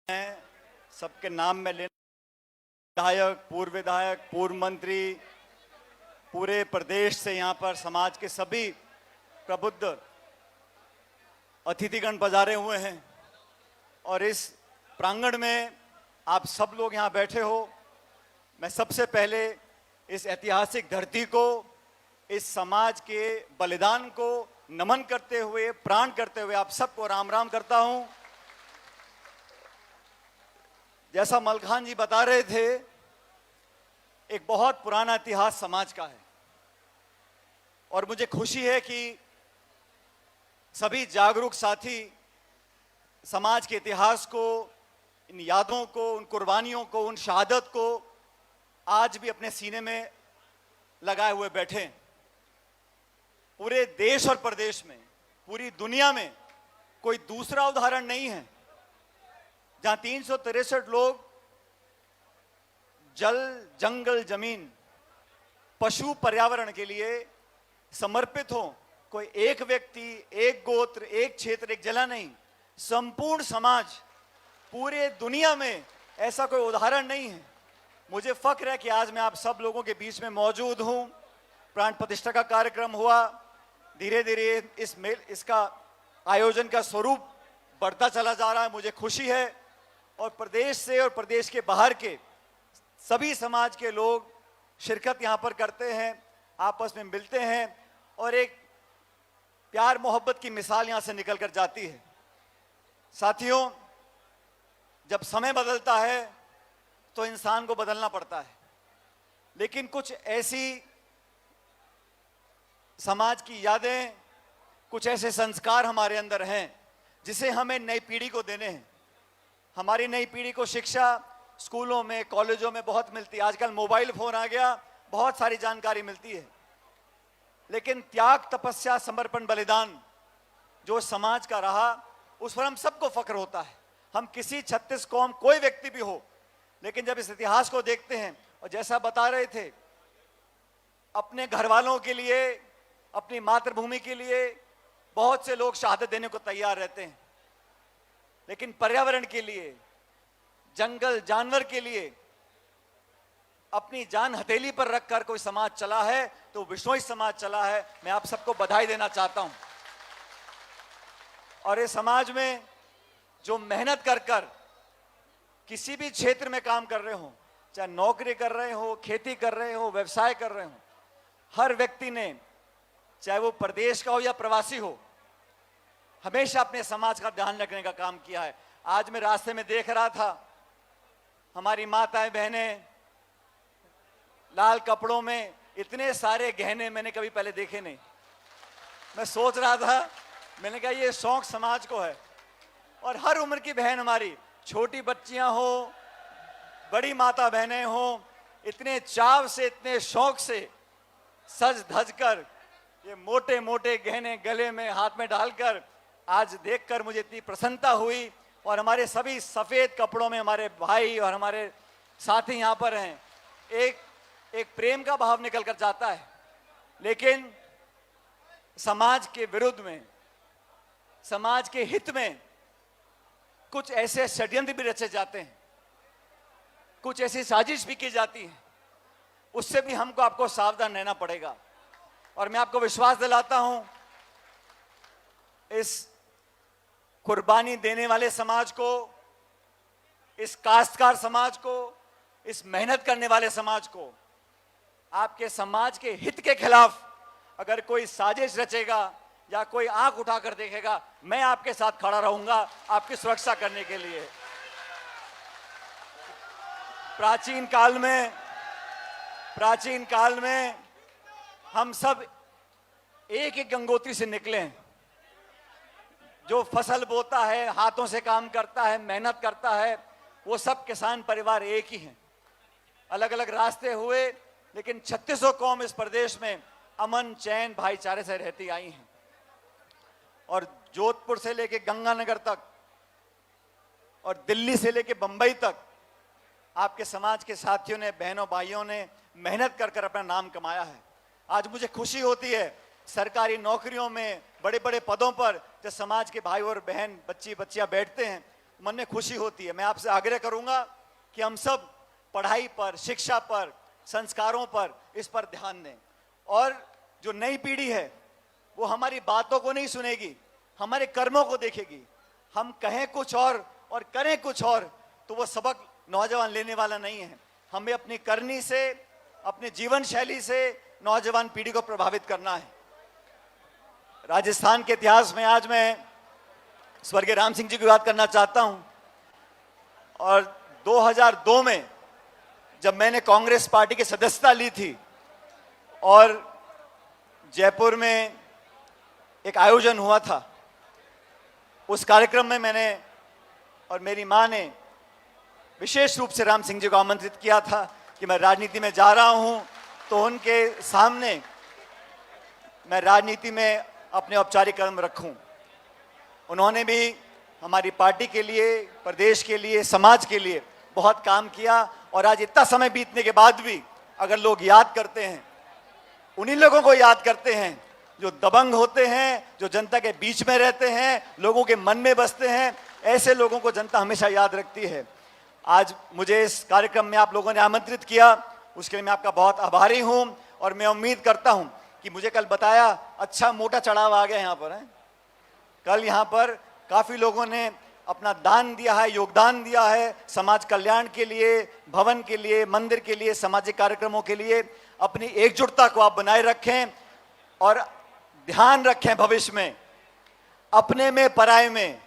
हैं, सबके नाम में लेना, विधायक, पूर्व मंत्री, पूरे प्रदेश से यहाँ पर समाज के सभी प्रबुद्ध अतिथिगण पधारे हुए हैं और इस प्रांगण में आप सब लोग यहाँ बैठे हो। मैं सबसे पहले इस ऐतिहासिक धरती को, इस समाज के बलिदान को नमन करते हुए, प्राण करते हुए आप सबको राम राम करता हूं। जैसा मलखान जी बता रहे थे, एक बहुत पुराना इतिहास समाज का है और मुझे खुशी है कि सभी जागरूक साथी समाज के इतिहास को, इन यादों को, उन कुर्बानियों को, उन शहादत को आज भी अपने सीने में लगाए हुए बैठे हैं। पूरे देश और प्रदेश में, पूरी दुनिया में कोई दूसरा उदाहरण नहीं है जहां 363 लोग जल, जंगल, जमीन, पशु, पर्यावरण के लिए समर्पित हो। कोई एक व्यक्ति, एक गोत्र, एक क्षेत्र, एक जिला नहीं, संपूर्ण समाज, पूरे दुनिया में ऐसा कोई उदाहरण नहीं है। मुझे फक्र है कि आज मैं आप सब लोगों के बीच में मौजूद हूं। प्राण प्रतिष्ठा का कार्यक्रम हुआ, धीरे धीरे इसका आयोजन का स्वरूप बढ़ता चला जा रहा है। मुझे खुशी है और प्रदेश से और प्रदेश के बाहर के सभी समाज के लोग शिरकत यहाँ पर करते हैं, आपस में मिलते हैं और एक प्यार मोहब्बत की मिसाल यहाँ से निकल कर जाती है। साथियों, जब समय बदलता है तो इंसान को बदलना पड़ता है, लेकिन कुछ ऐसी समाज की यादें, कुछ ऐसे संस्कार हमारे अंदर हैं जिसे हमें नई पीढ़ी को देने हैं। हमारी नई पीढ़ी को शिक्षा स्कूलों में, कॉलेजों में बहुत मिलती है। आजकल मोबाइल फोन आ गया, बहुत सारी जानकारी मिलती है, लेकिन त्याग, तपस्या, समर्पण, बलिदान जो समाज का रहा, उस पर हम सबको फख्र होता है। हम किसी 36 कौम, कोई व्यक्ति भी हो, लेकिन जब इस इतिहास को देखते हैं और जैसा बता रहे थे, अपने घर वालों के लिए, अपनी मातृभूमि के लिए बहुत से लोग शहादत देने को तैयार रहते हैं, लेकिन पर्यावरण के लिए, जंगल, जानवर के लिए अपनी जान हथेली पर रखकर कोई समाज चला है तो विश्नोई समाज चला है। मैं आप सबको बधाई देना चाहता हूं। और इस समाज में जो मेहनत कर कर किसी भी क्षेत्र में काम कर रहे हो, चाहे नौकरी कर रहे हो, खेती कर रहे हो, व्यवसाय कर रहे हो, हर व्यक्ति ने, चाहे वो प्रदेश का हो या प्रवासी हो, हमेशा अपने समाज का ध्यान रखने का काम किया है। आज मैं रास्ते में देख रहा था, हमारी माताएं, बहनें लाल कपड़ों में, इतने सारे गहने मैंने कभी पहले देखे नहीं। मैं सोच रहा था, मैंने कहा ये शौक समाज को है। और हर उम्र की बहन हमारी, छोटी बच्चियां हो, बड़ी माता बहनें हो, इतने चाव से, इतने शौक से सज धज कर ये मोटे मोटे गहने गले में, हाथ में डालकर आज देखकर मुझे इतनी प्रसन्नता हुई। और हमारे सभी सफेद कपड़ों में हमारे भाई और हमारे साथी यहाँ पर हैं। एक प्रेम का भाव निकल कर जाता है, लेकिन समाज के विरुद्ध में, समाज के हित में कुछ ऐसे षड्यंत्र भी रचे जाते हैं, कुछ ऐसी साजिश भी की जाती है। उससे भी हमको, आपको सावधान रहना पड़ेगा। और मैं आपको विश्वास दिलाता हूं, इस कुर्बानी देने वाले समाज को, इस काश्तकार समाज को, इस मेहनत करने वाले समाज को, आपके समाज के हित के खिलाफ अगर कोई साजिश रचेगा या कोई आंख उठाकर देखेगा, मैं आपके साथ खड़ा रहूंगा आपकी सुरक्षा करने के लिए। प्राचीन काल में हम सब एक एक गंगोत्री से निकले हैं। जो फसल बोता है, हाथों से काम करता है, मेहनत करता है, वो सब किसान परिवार एक ही हैं। अलग अलग रास्ते हुए, लेकिन 3600 कौम इस प्रदेश में अमन, चैन, भाईचारे से रहती आई हैं। और जोधपुर से लेके गंगानगर तक और दिल्ली से लेके बंबई तक आपके समाज के साथियों ने, बहनों भाइयों ने मेहनत कर कर अपना नाम कमाया है। आज मुझे खुशी होती है, सरकारी नौकरियों में, बड़े बड़े पदों पर जब समाज के भाई और बहन, बच्चियां बैठते हैं मन में खुशी होती है। मैं आपसे आग्रह करूंगा कि हम सब पढ़ाई पर, शिक्षा पर, संस्कारों पर, इस पर ध्यान दें। और जो नई पीढ़ी है वो हमारी बातों को नहीं सुनेगी, हमारे कर्मों को देखेगी। हम कहें कुछ और करें कुछ और, तो वो सबक नौजवान लेने वाला नहीं है। हमें अपनी करनी से, अपने जीवन शैली से नौजवान पीढ़ी को प्रभावित करना है। राजस्थान के इतिहास में आज मैं स्वर्गीय राम सिंह जी की बात करना चाहता हूं। और 2002 में जब मैंने कांग्रेस पार्टी की सदस्यता ली थी और जयपुर में एक आयोजन हुआ था, उस कार्यक्रम में मैंने और मेरी मां ने विशेष रूप से राम सिंह जी को आमंत्रित किया था कि मैं राजनीति में जा रहा हूं, तो उनके सामने मैं राजनीति में अपने औपचारिक कदम रखूं। उन्होंने भी हमारी पार्टी के लिए, प्रदेश के लिए, समाज के लिए बहुत काम किया। और आज इतना समय बीतने के बाद भी अगर लोग याद करते हैं, उन्हीं लोगों को याद करते हैं जो दबंग होते हैं, जो जनता के बीच में रहते हैं, लोगों के मन में बसते हैं। ऐसे लोगों को जनता हमेशा याद रखती है। आज मुझे इस कार्यक्रम में आप लोगों ने आमंत्रित किया, उसके लिए मैं आपका बहुत आभारी हूं। और मैं उम्मीद करता हूं कि मुझे कल बताया, अच्छा मोटा चढ़ाव आ गया यहाँ पर है। कल यहाँ पर काफी लोगों ने अपना दान दिया है, योगदान दिया है समाज कल्याण के लिए, भवन के लिए, मंदिर के लिए, सामाजिक कार्यक्रमों के लिए। अपनी एकजुटता को आप बनाए रखें और ध्यान रखें भविष्य में अपने में पराये में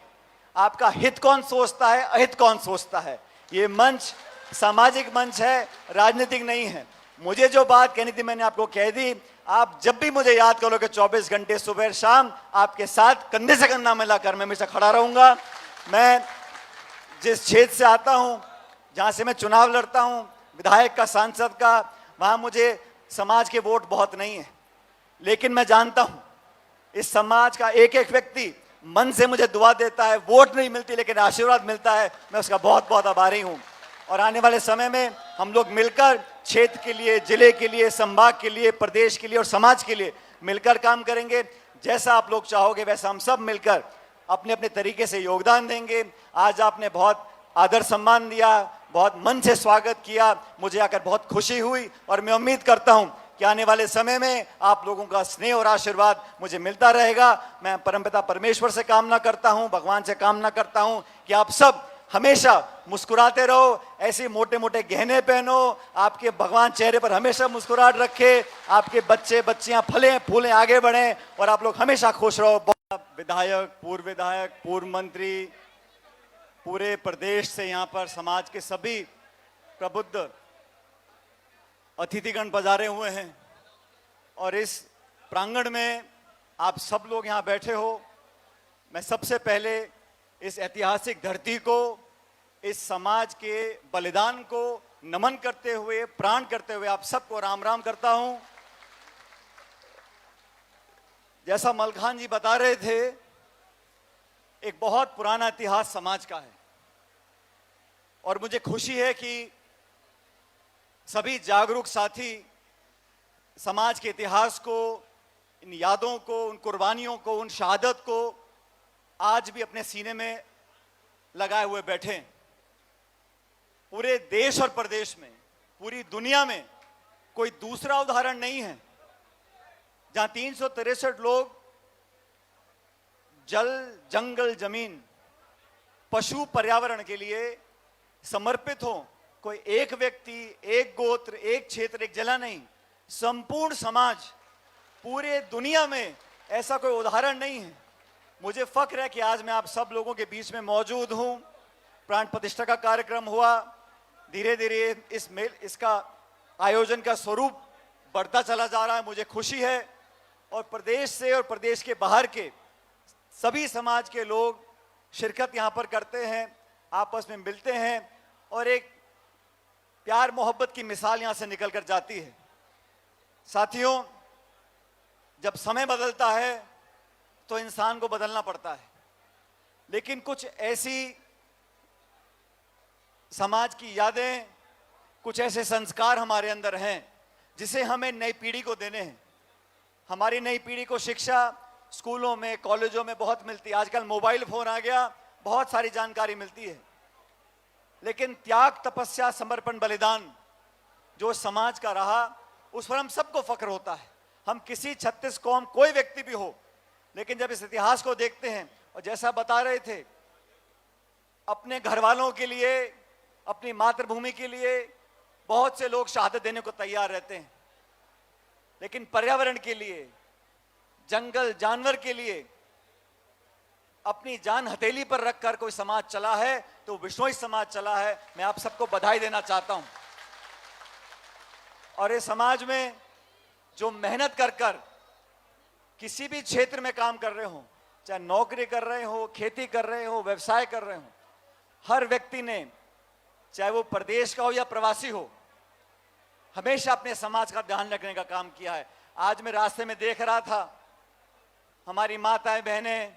आपका हित कौन सोचता है, अहित कौन सोचता है। ये मंच सामाजिक मंच है, राजनीतिक नहीं है। मुझे जो बात कहनी थी मैंने आपको कह दी। आप जब भी मुझे याद करोगे 24 घंटे सुबह शाम आपके साथ कंधे से कंधा मिलाकर मैं हमेशा खड़ा रहूंगा। मैं जिस क्षेत्र से आता हूं, जहां से मैं चुनाव लड़ता हूं, विधायक का, सांसद का, वहां मुझे समाज के वोट बहुत नहीं है, लेकिन मैं जानता हूं इस समाज का एक एक व्यक्ति मन से मुझे दुआ देता है। वोट नहीं मिलती लेकिन आशीर्वाद मिलता है, मैं उसका बहुत बहुत आभारी हूं। और आने वाले समय में हम लोग मिलकर क्षेत्र के लिए, जिले के लिए, संभाग के लिए, प्रदेश के लिए और समाज के लिए मिलकर काम करेंगे। जैसा आप लोग चाहोगे वैसा हम सब मिलकर अपने अपने तरीके से योगदान देंगे। आज आपने बहुत आदर सम्मान दिया, बहुत मन से स्वागत किया, मुझे आकर बहुत खुशी हुई। और मैं उम्मीद करता हूं कि आने वाले समय में आप लोगों का स्नेह और आशीर्वाद मुझे मिलता रहेगा। मैं परमपिता परमेश्वर से कामना करता हूं, भगवान से कामना करता हूं कि आप सब हमेशा मुस्कुराते रहो, ऐसे मोटे मोटे गहने पहनो, आपके भगवान चेहरे पर हमेशा मुस्कुराहट रखे, आपके बच्चे बच्चियां फले फूलें आगे बढ़ें और आप लोग हमेशा खुश रहो। विधायक, पूर्व मंत्री, पूरे प्रदेश से यहाँ पर समाज के सभी प्रबुद्ध अतिथिगण पधारे हुए हैं और इस प्रांगण में आप सब लोग यहाँ बैठे हो। मैं सबसे पहले इस ऐतिहासिक धरती को, इस समाज के बलिदान को नमन करते हुए, प्राण करते हुए आप सबको राम राम करता हूं। जैसा मलखान जी बता रहे थे, एक बहुत पुराना इतिहास समाज का है और मुझे खुशी है कि सभी जागरूक साथी समाज के इतिहास को, इन यादों को, उन कुर्बानियों को, उन शहादत को आज भी अपने सीने में लगाए हुए बैठे। पूरे देश और प्रदेश में, पूरी दुनिया में कोई दूसरा उदाहरण नहीं है जहां 363 लोग जल, जंगल, जमीन, पशु, पर्यावरण के लिए समर्पित हो। कोई एक व्यक्ति, एक गोत्र, एक क्षेत्र, एक जिला नहीं, संपूर्ण समाज, पूरे दुनिया में ऐसा कोई उदाहरण नहीं है। मुझे फक्र है कि आज मैं आप सब लोगों के बीच में मौजूद हूं। प्राण प्रतिष्ठा का कार्यक्रम हुआ, धीरे धीरे इसका आयोजन का स्वरूप बढ़ता चला जा रहा है, मुझे खुशी है। और प्रदेश से और प्रदेश के बाहर के सभी समाज के लोग शिरकत यहाँ पर करते हैं, आपस में मिलते हैं और एक प्यार मोहब्बत की मिसाल यहाँ से निकल कर जाती है। साथियों, जब समय बदलता है तो इंसान को बदलना पड़ता है, लेकिन कुछ ऐसी समाज की यादें, कुछ ऐसे संस्कार हमारे अंदर हैं जिसे हमें नई पीढ़ी को देने हैं। हमारी नई पीढ़ी को शिक्षा स्कूलों में, कॉलेजों में बहुत मिलती है। आजकल मोबाइल फोन आ गया, बहुत सारी जानकारी मिलती है, लेकिन त्याग, तपस्या, समर्पण, बलिदान जो समाज का रहा, उस पर हम सबको फख्र होता है। हम किसी 36 कौम, कोई व्यक्ति भी हो, लेकिन जब इस इतिहास को देखते हैं, और जैसा बता रहे थे, अपने घर वालों के लिए, अपनी मातृभूमि के लिए बहुत से लोग शहादत देने को तैयार रहते हैं, लेकिन पर्यावरण के लिए, जंगल जानवर के लिए अपनी जान हथेली पर रखकर कोई समाज चला है तो विश्नोई समाज चला है। मैं आप सबको बधाई देना चाहता हूं। और इस समाज में जो मेहनत कर कर किसी भी क्षेत्र में काम कर रहे हो, चाहे नौकरी कर रहे हो, खेती कर रहे हो, व्यवसाय कर रहे हो, हर व्यक्ति ने, चाहे वो प्रदेश का हो या प्रवासी हो, हमेशा अपने समाज का ध्यान रखने का काम किया है। आज मैं रास्ते में देख रहा था, हमारी माताएं बहनें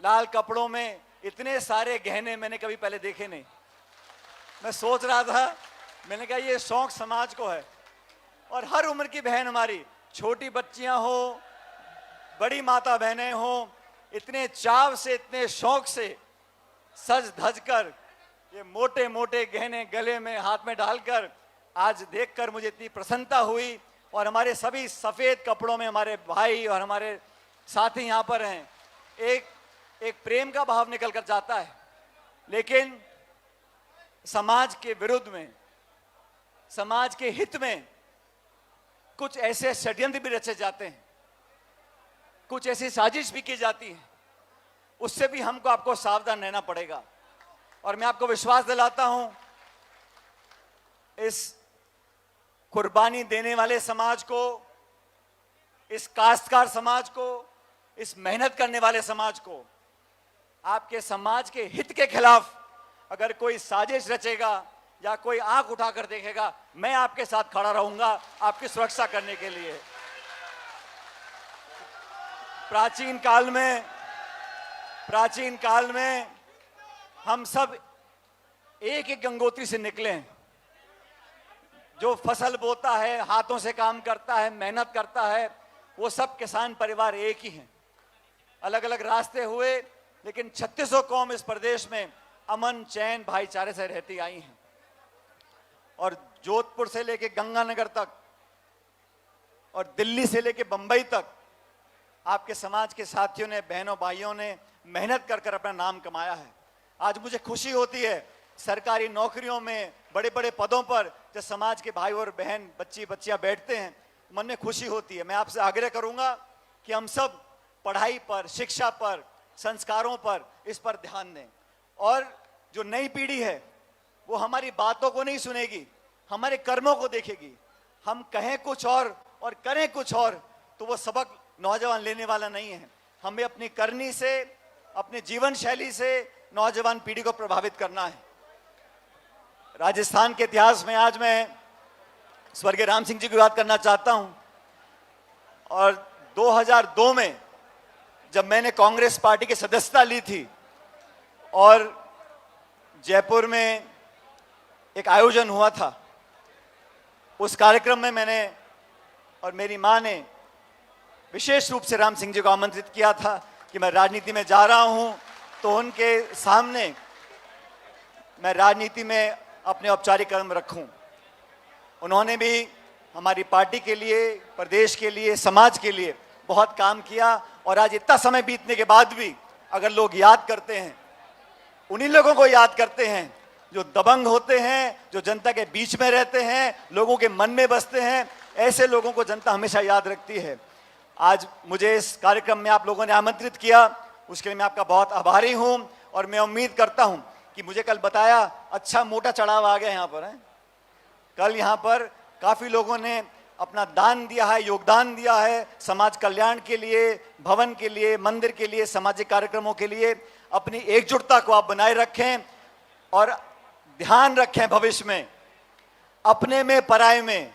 लाल कपड़ों में, इतने सारे गहने मैंने कभी पहले देखे नहीं। मैं सोच रहा था, मैंने कहा ये शौक समाज को है। और हर उम्र की बहन हमारी, छोटी बच्चियां हो, बड़ी माता बहनें हो, इतने चाव से, इतने शौक से सज धज कर ये मोटे मोटे गहने गले में, हाथ में डालकर, आज देखकर मुझे इतनी प्रसन्नता हुई। और हमारे सभी सफेद कपड़ों में हमारे भाई और हमारे साथी यहाँ पर हैं। एक प्रेम का भाव निकल कर जाता है, लेकिन समाज के विरुद्ध में, समाज के हित में कुछ ऐसे षड्यंत्र भी रचे जाते हैं, कुछ ऐसी साजिश भी की जाती है। उससे भी हमको, आपको सावधान रहना पड़ेगा। और मैं आपको विश्वास दिलाता हूं, इस कुर्बानी देने वाले समाज को, इस काश्तकार समाज को, इस मेहनत करने वाले समाज को, आपके समाज के हित के खिलाफ अगर कोई साजिश रचेगा या कोई आंख उठाकर देखेगा, मैं आपके साथ खड़ा रहूंगा आपकी सुरक्षा करने के लिए। प्राचीन काल में हम सब एक एक गंगोत्री से निकले हैं। जो फसल बोता है, हाथों से काम करता है, मेहनत करता है, वो सब किसान परिवार एक ही हैं। अलग अलग रास्ते हुए, लेकिन 3600 कौम इस प्रदेश में अमन, चैन, भाईचारे से रहती आई हैं। और जोधपुर से लेके गंगानगर तक और दिल्ली से लेके बंबई तक आपके समाज के साथियों ने, बहनों भाइयों ने मेहनत कर कर अपना नाम कमाया है। आज मुझे खुशी होती है, सरकारी नौकरियों में, बड़े बड़े पदों पर जब समाज के भाई और बहन, बच्चियां बैठते हैं, मन में खुशी होती है। मैं आपसे आग्रह करूंगा कि हम सब पढ़ाई पर, शिक्षा पर, संस्कारों पर, इस पर ध्यान दें। और जो नई पीढ़ी है वो हमारी बातों को नहीं सुनेगी, हमारे कर्मों को देखेगी। हम कहें कुछ और करें कुछ और, तो वो सबक नौजवान लेने वाला नहीं है। हमें अपनी करनी से, अपने जीवन शैली से नौजवान पीढ़ी को प्रभावित करना है। राजस्थान के इतिहास में आज मैं स्वर्गीय राम सिंह जी की बात करना चाहता हूं। और 2002 में जब मैंने कांग्रेस पार्टी की सदस्यता ली थी और जयपुर में एक आयोजन हुआ था, उस कार्यक्रम में मैंने और मेरी मां ने विशेष रूप से राम सिंह जी को आमंत्रित किया था कि मैं राजनीति में जा रहा हूं, तो उनके सामने मैं राजनीति में अपने औपचारिक कदम रखूं। उन्होंने भी हमारी पार्टी के लिए, प्रदेश के लिए, समाज के लिए बहुत काम किया। और आज इतना समय बीतने के बाद भी अगर लोग याद करते हैं, उन्हीं लोगों को याद करते हैं जो दबंग होते हैं, जो जनता के बीच में रहते हैं, लोगों के मन में बसते हैं। ऐसे लोगों को जनता हमेशा याद रखती है। आज मुझे इस कार्यक्रम में आप लोगों ने आमंत्रित किया, उसके लिए मैं आपका बहुत आभारी हूं। और मैं उम्मीद करता हूं कि मुझे कल बताया, अच्छा मोटा चढ़ाव आ गया यहाँ पर है। कल यहाँ पर काफी लोगों ने अपना दान दिया है, योगदान दिया है समाज कल्याण के लिए, भवन के लिए, मंदिर के लिए, सामाजिक कार्यक्रमों के लिए। अपनी एकजुटता को आप बनाए रखें और ध्यान रखें भविष्य में, अपने में पराये में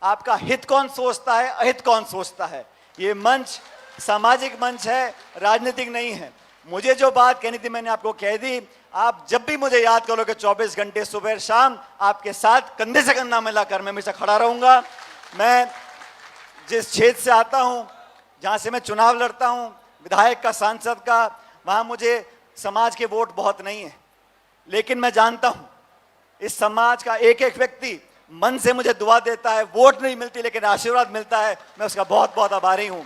आपका हित कौन सोचता है, अहित कौन सोचता है। ये मंच सामाजिक मंच है, राजनीतिक नहीं है। मुझे जो बात कहनी थी मैंने आपको कह दी। आप जब भी मुझे याद करोगे 24 घंटे सुबह शाम आपके साथ कंधे से कंधा मिलाकर मैं हमेशा खड़ा रहूंगा। मैं जिस क्षेत्र से आता हूं, जहां से मैं चुनाव लड़ता हूं, विधायक का, सांसद का, वहां मुझे समाज के वोट बहुत नहीं है, लेकिन मैं जानता हूं इस समाज का एक एक व्यक्ति मन से मुझे दुआ देता है। वोट नहीं मिलती लेकिन आशीर्वाद मिलता है, मैं उसका बहुत बहुत आभारी हूं।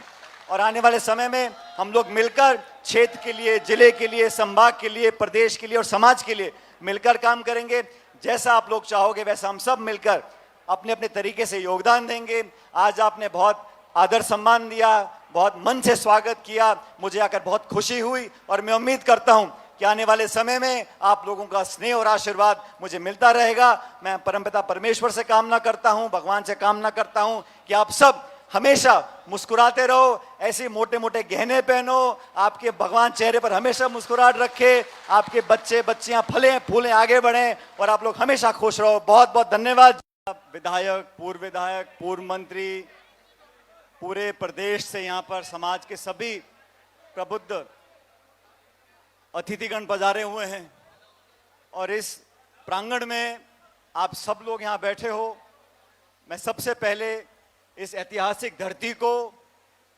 और आने वाले समय में हम लोग मिलकर क्षेत्र के लिए, जिले के लिए, संभाग के लिए, प्रदेश के लिए और समाज के लिए मिलकर काम करेंगे। जैसा आप लोग चाहोगे वैसा हम सब मिलकर अपने अपने तरीके से योगदान देंगे। आज आपने बहुत आदर सम्मान दिया, बहुत मन से स्वागत किया, मुझे आकर बहुत खुशी हुई और मैं उम्मीद करता हूं कि आने वाले समय में आप लोगों का स्नेह और आशीर्वाद मुझे मिलता रहेगा। मैं परमपिता परमेश्वर से कामना करता हूं, भगवान से कामना करता हूं कि आप सब हमेशा मुस्कुराते रहो, ऐसे मोटे मोटे गहने पहनो, आपके भगवान चेहरे पर हमेशा मुस्कुराहट रखे, आपके बच्चे बच्चियां फलें फूलें आगे बढ़ें और आप लोग हमेशा खुश रहो। बहुत बहुत धन्यवाद। विधायक, पूर्व मंत्री, पूरे प्रदेश से यहाँ पर समाज के सभी प्रबुद्ध अतिथिगण पधारे हुए हैं और इस प्रांगण में आप सब लोग यहाँ बैठे हो। मैं सबसे पहले इस ऐतिहासिक धरती को,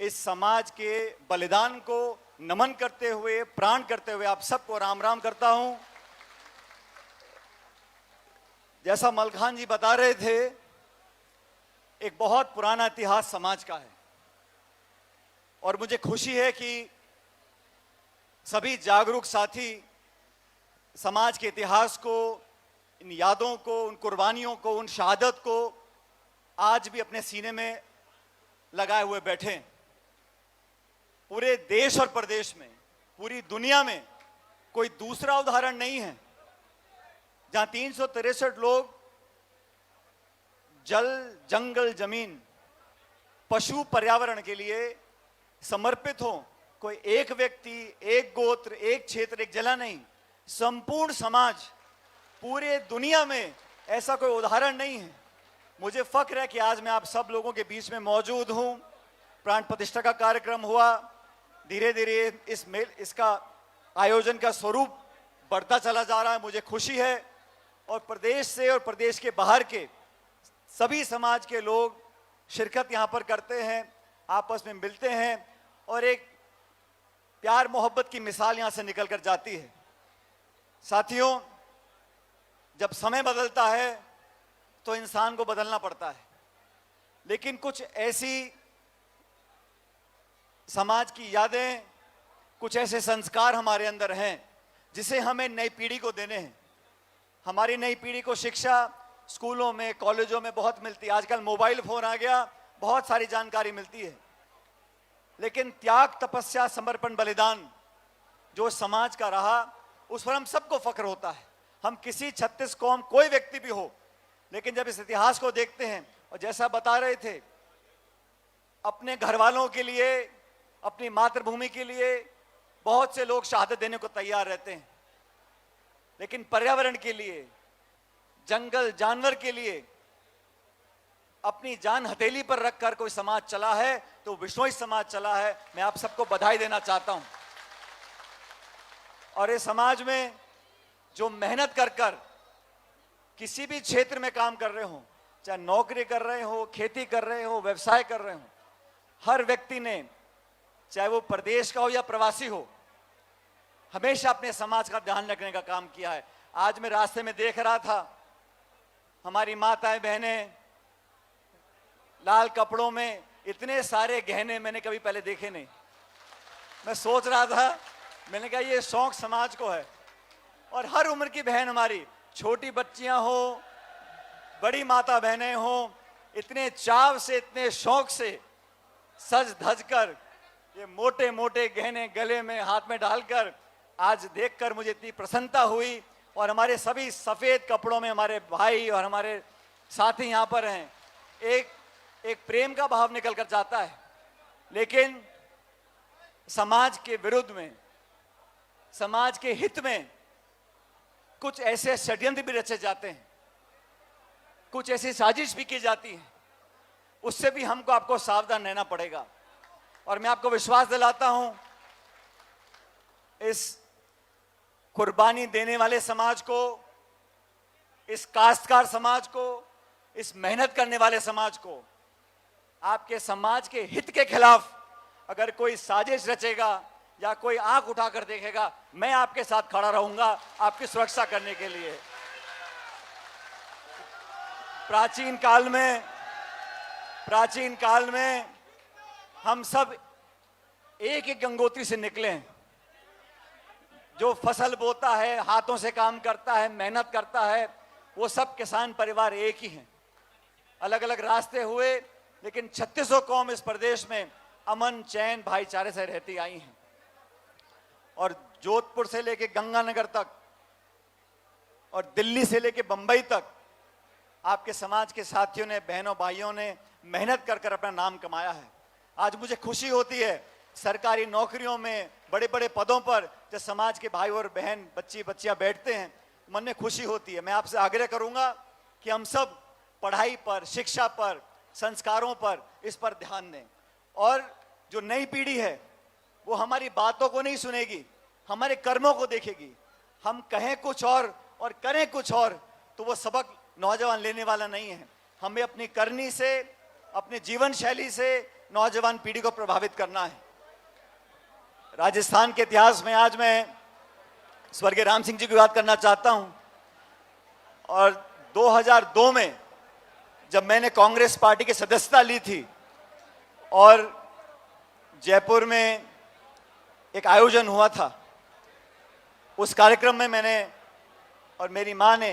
इस समाज के बलिदान को नमन करते हुए, प्राण करते हुए आप सबको राम राम करता हूं। जैसा मलखान जी बता रहे थे, एक बहुत पुराना इतिहास समाज का है और मुझे खुशी है कि सभी जागरूक साथी समाज के इतिहास को, इन यादों को, उन कुर्बानियों को, उन शहादत को आज भी अपने सीने में लगाए हुए बैठे हैं। पूरे देश और प्रदेश में, पूरी दुनिया में कोई दूसरा उदाहरण नहीं है जहां 363 लोग जल, जंगल, जमीन, पशु, पर्यावरण के लिए समर्पित हो। कोई एक व्यक्ति, एक गोत्र, एक क्षेत्र, एक जिला नहीं, संपूर्ण समाज, पूरे दुनिया में ऐसा कोई उदाहरण नहीं है। मुझे फक्र है कि आज मैं आप सब लोगों के बीच में मौजूद हूं। प्राण प्रतिष्ठा का कार्यक्रम हुआ, धीरे धीरे इसका आयोजन का स्वरूप बढ़ता चला जा रहा है, मुझे खुशी है। और प्रदेश से और प्रदेश के बाहर के सभी समाज के लोग शिरकत यहाँ पर करते हैं, आपस में मिलते हैं और एक प्यार मोहब्बत की मिसाल यहाँ से निकल कर जाती है। साथियों, जब समय बदलता है तो इंसान को बदलना पड़ता है, लेकिन कुछ ऐसी समाज की यादें, कुछ ऐसे संस्कार हमारे अंदर हैं जिसे हमें नई पीढ़ी को देने हैं। हमारी नई पीढ़ी को शिक्षा स्कूलों में, कॉलेजों में बहुत मिलती है। आजकल मोबाइल फोन आ गया, बहुत सारी जानकारी मिलती है, लेकिन त्याग, तपस्या, समर्पण, बलिदान जो समाज का रहा, उस पर हम सबको फख्र होता है। हम किसी 36 कौम, कोई व्यक्ति भी हो, लेकिन जब इस इतिहास को देखते हैं और जैसा बता रहे थे, अपने घर वालों के लिए, अपनी मातृभूमि के लिए बहुत से लोग शहादत देने को तैयार रहते हैं, लेकिन पर्यावरण के लिए, जंगल जानवर के लिए अपनी जान हथेली पर रखकर कोई समाज चला है तो विश्नोई समाज चला है। मैं आप सबको बधाई देना चाहता हूं। और इस समाज में जो मेहनत कर कर किसी भी क्षेत्र में काम कर रहे हो, चाहे नौकरी कर रहे हो, खेती कर रहे हो, व्यवसाय कर रहे हो, हर व्यक्ति ने, चाहे वो प्रदेश का हो या प्रवासी हो, हमेशा अपने समाज का ध्यान रखने का काम किया है। आज मैं रास्ते में देख रहा था, हमारी माताएं बहनें लाल कपड़ों में, इतने सारे गहने मैंने कभी पहले देखे नहीं। मैं सोच रहा था, मैंने कहा ये शौक समाज को है। और हर उम्र की बहन हमारी, छोटी बच्चियां हो, बड़ी माता बहनें हो, इतने चाव से, इतने शौक से सज धज कर ये मोटे मोटे गहने गले में, हाथ में डालकर आज देखकर मुझे इतनी प्रसन्नता हुई। और हमारे सभी सफेद कपड़ों में हमारे भाई और हमारे साथी यहाँ पर हैं। एक प्रेम का भाव निकल कर जाता है, लेकिन समाज के विरुद्ध में, समाज के हित में कुछ ऐसे षड्यंत्र भी रचे जाते हैं, कुछ ऐसी साजिश भी की जाती है, उससे भी हमको आपको सावधान रहना पड़ेगा। और मैं आपको विश्वास दिलाता हूं, इस कुर्बानी देने वाले समाज को, इस काश्तकार समाज को, इस मेहनत करने वाले समाज को, आपके समाज के हित के खिलाफ अगर कोई साजिश रचेगा, या कोई आंख उठाकर देखेगा, मैं आपके साथ खड़ा रहूंगा आपकी सुरक्षा करने के लिए। प्राचीन काल में हम सब एक एक गंगोत्री से निकले हैं। जो फसल बोता है, हाथों से काम करता है, मेहनत करता है, वो सब किसान परिवार एक ही हैं। अलग अलग रास्ते हुए, लेकिन 3600 कौम इस प्रदेश में अमन चैन भाईचारे से रहती आई हैं। और जोधपुर से लेके गंगानगर तक और दिल्ली से लेके बंबई तक आपके समाज के साथियों ने, बहनों भाइयों ने मेहनत कर कर अपना नाम कमाया है। आज मुझे खुशी होती है सरकारी नौकरियों में, बड़े बड़े पदों पर जब समाज के भाई और बहन, बच्ची बच्चियां बैठते हैं, मन में खुशी होती है। मैं आपसे आग्रह करूंगा कि हम सब पढ़ाई पर, शिक्षा पर, संस्कारों पर, इस पर ध्यान दें। और जो नई पीढ़ी है वो हमारी बातों को नहीं सुनेगी, हमारे कर्मों को देखेगी। हम कहें कुछ और करें कुछ और, तो वो सबक नौजवान लेने वाला नहीं है। हमें अपनी करनी से, अपने जीवन शैली से नौजवान पीढ़ी को प्रभावित करना है। राजस्थान के इतिहास में आज मैं स्वर्गीय राम सिंह जी की बात करना चाहता हूं। और 2002 में जब मैंने कांग्रेस पार्टी की सदस्यता ली थी और जयपुर में एक आयोजन हुआ था, उस कार्यक्रम में मैंने और मेरी मां ने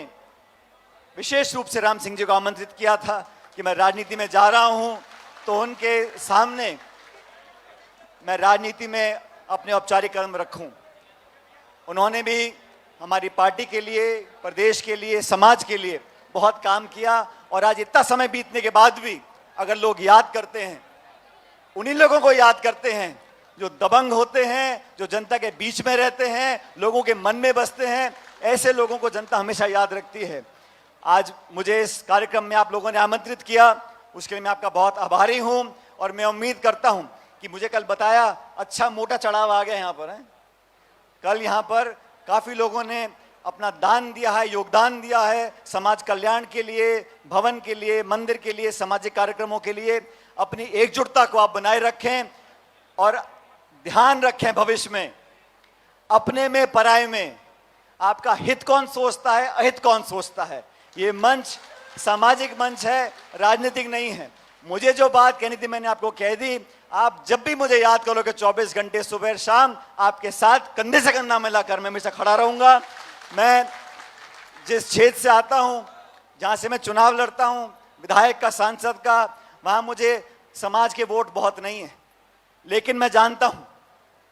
विशेष रूप से राम सिंह जी को आमंत्रित किया था कि मैं राजनीति में जा रहा हूं, तो उनके सामने मैं राजनीति में अपने औपचारिक कदम रखूं। उन्होंने भी हमारी पार्टी के लिए, प्रदेश के लिए, समाज के लिए बहुत काम किया। और आज इतना समय बीतने के बाद भी अगर लोग याद करते हैं, उन्हीं लोगों को याद करते हैं जो दबंग होते हैं, जो जनता के बीच में रहते हैं, लोगों के मन में बसते हैं। ऐसे लोगों को जनता हमेशा याद रखती है। आज मुझे इस कार्यक्रम में आप लोगों ने आमंत्रित किया, उसके लिए मैं आपका बहुत आभारी हूं। और मैं उम्मीद करता हूं कि मुझे कल बताया, अच्छा मोटा चढ़ाव आ गया यहाँ पर है। कल यहाँ पर काफी लोगों ने अपना दान दिया है, योगदान दिया है समाज कल्याण के लिए, भवन के लिए, मंदिर के लिए, सामाजिक कार्यक्रमों के लिए। अपनी एकजुटता को आप बनाए रखें और ध्यान रखें भविष्य में अपने में पराये में आपका हित कौन सोचता है, अहित कौन सोचता है। ये मंच सामाजिक मंच है, राजनीतिक नहीं है। मुझे जो बात कहनी थी मैंने आपको कह दी। आप जब भी मुझे याद करोगे 24 घंटे सुबह शाम आपके साथ कंधे से कंधा मिलाकर मैं हमेशा खड़ा रहूंगा। मैं जिस क्षेत्र से आता हूं, जहां से मैं चुनाव लड़ता हूं, विधायक का, सांसद का, वहां मुझे समाज के वोट बहुत नहीं है, लेकिन मैं जानता हूं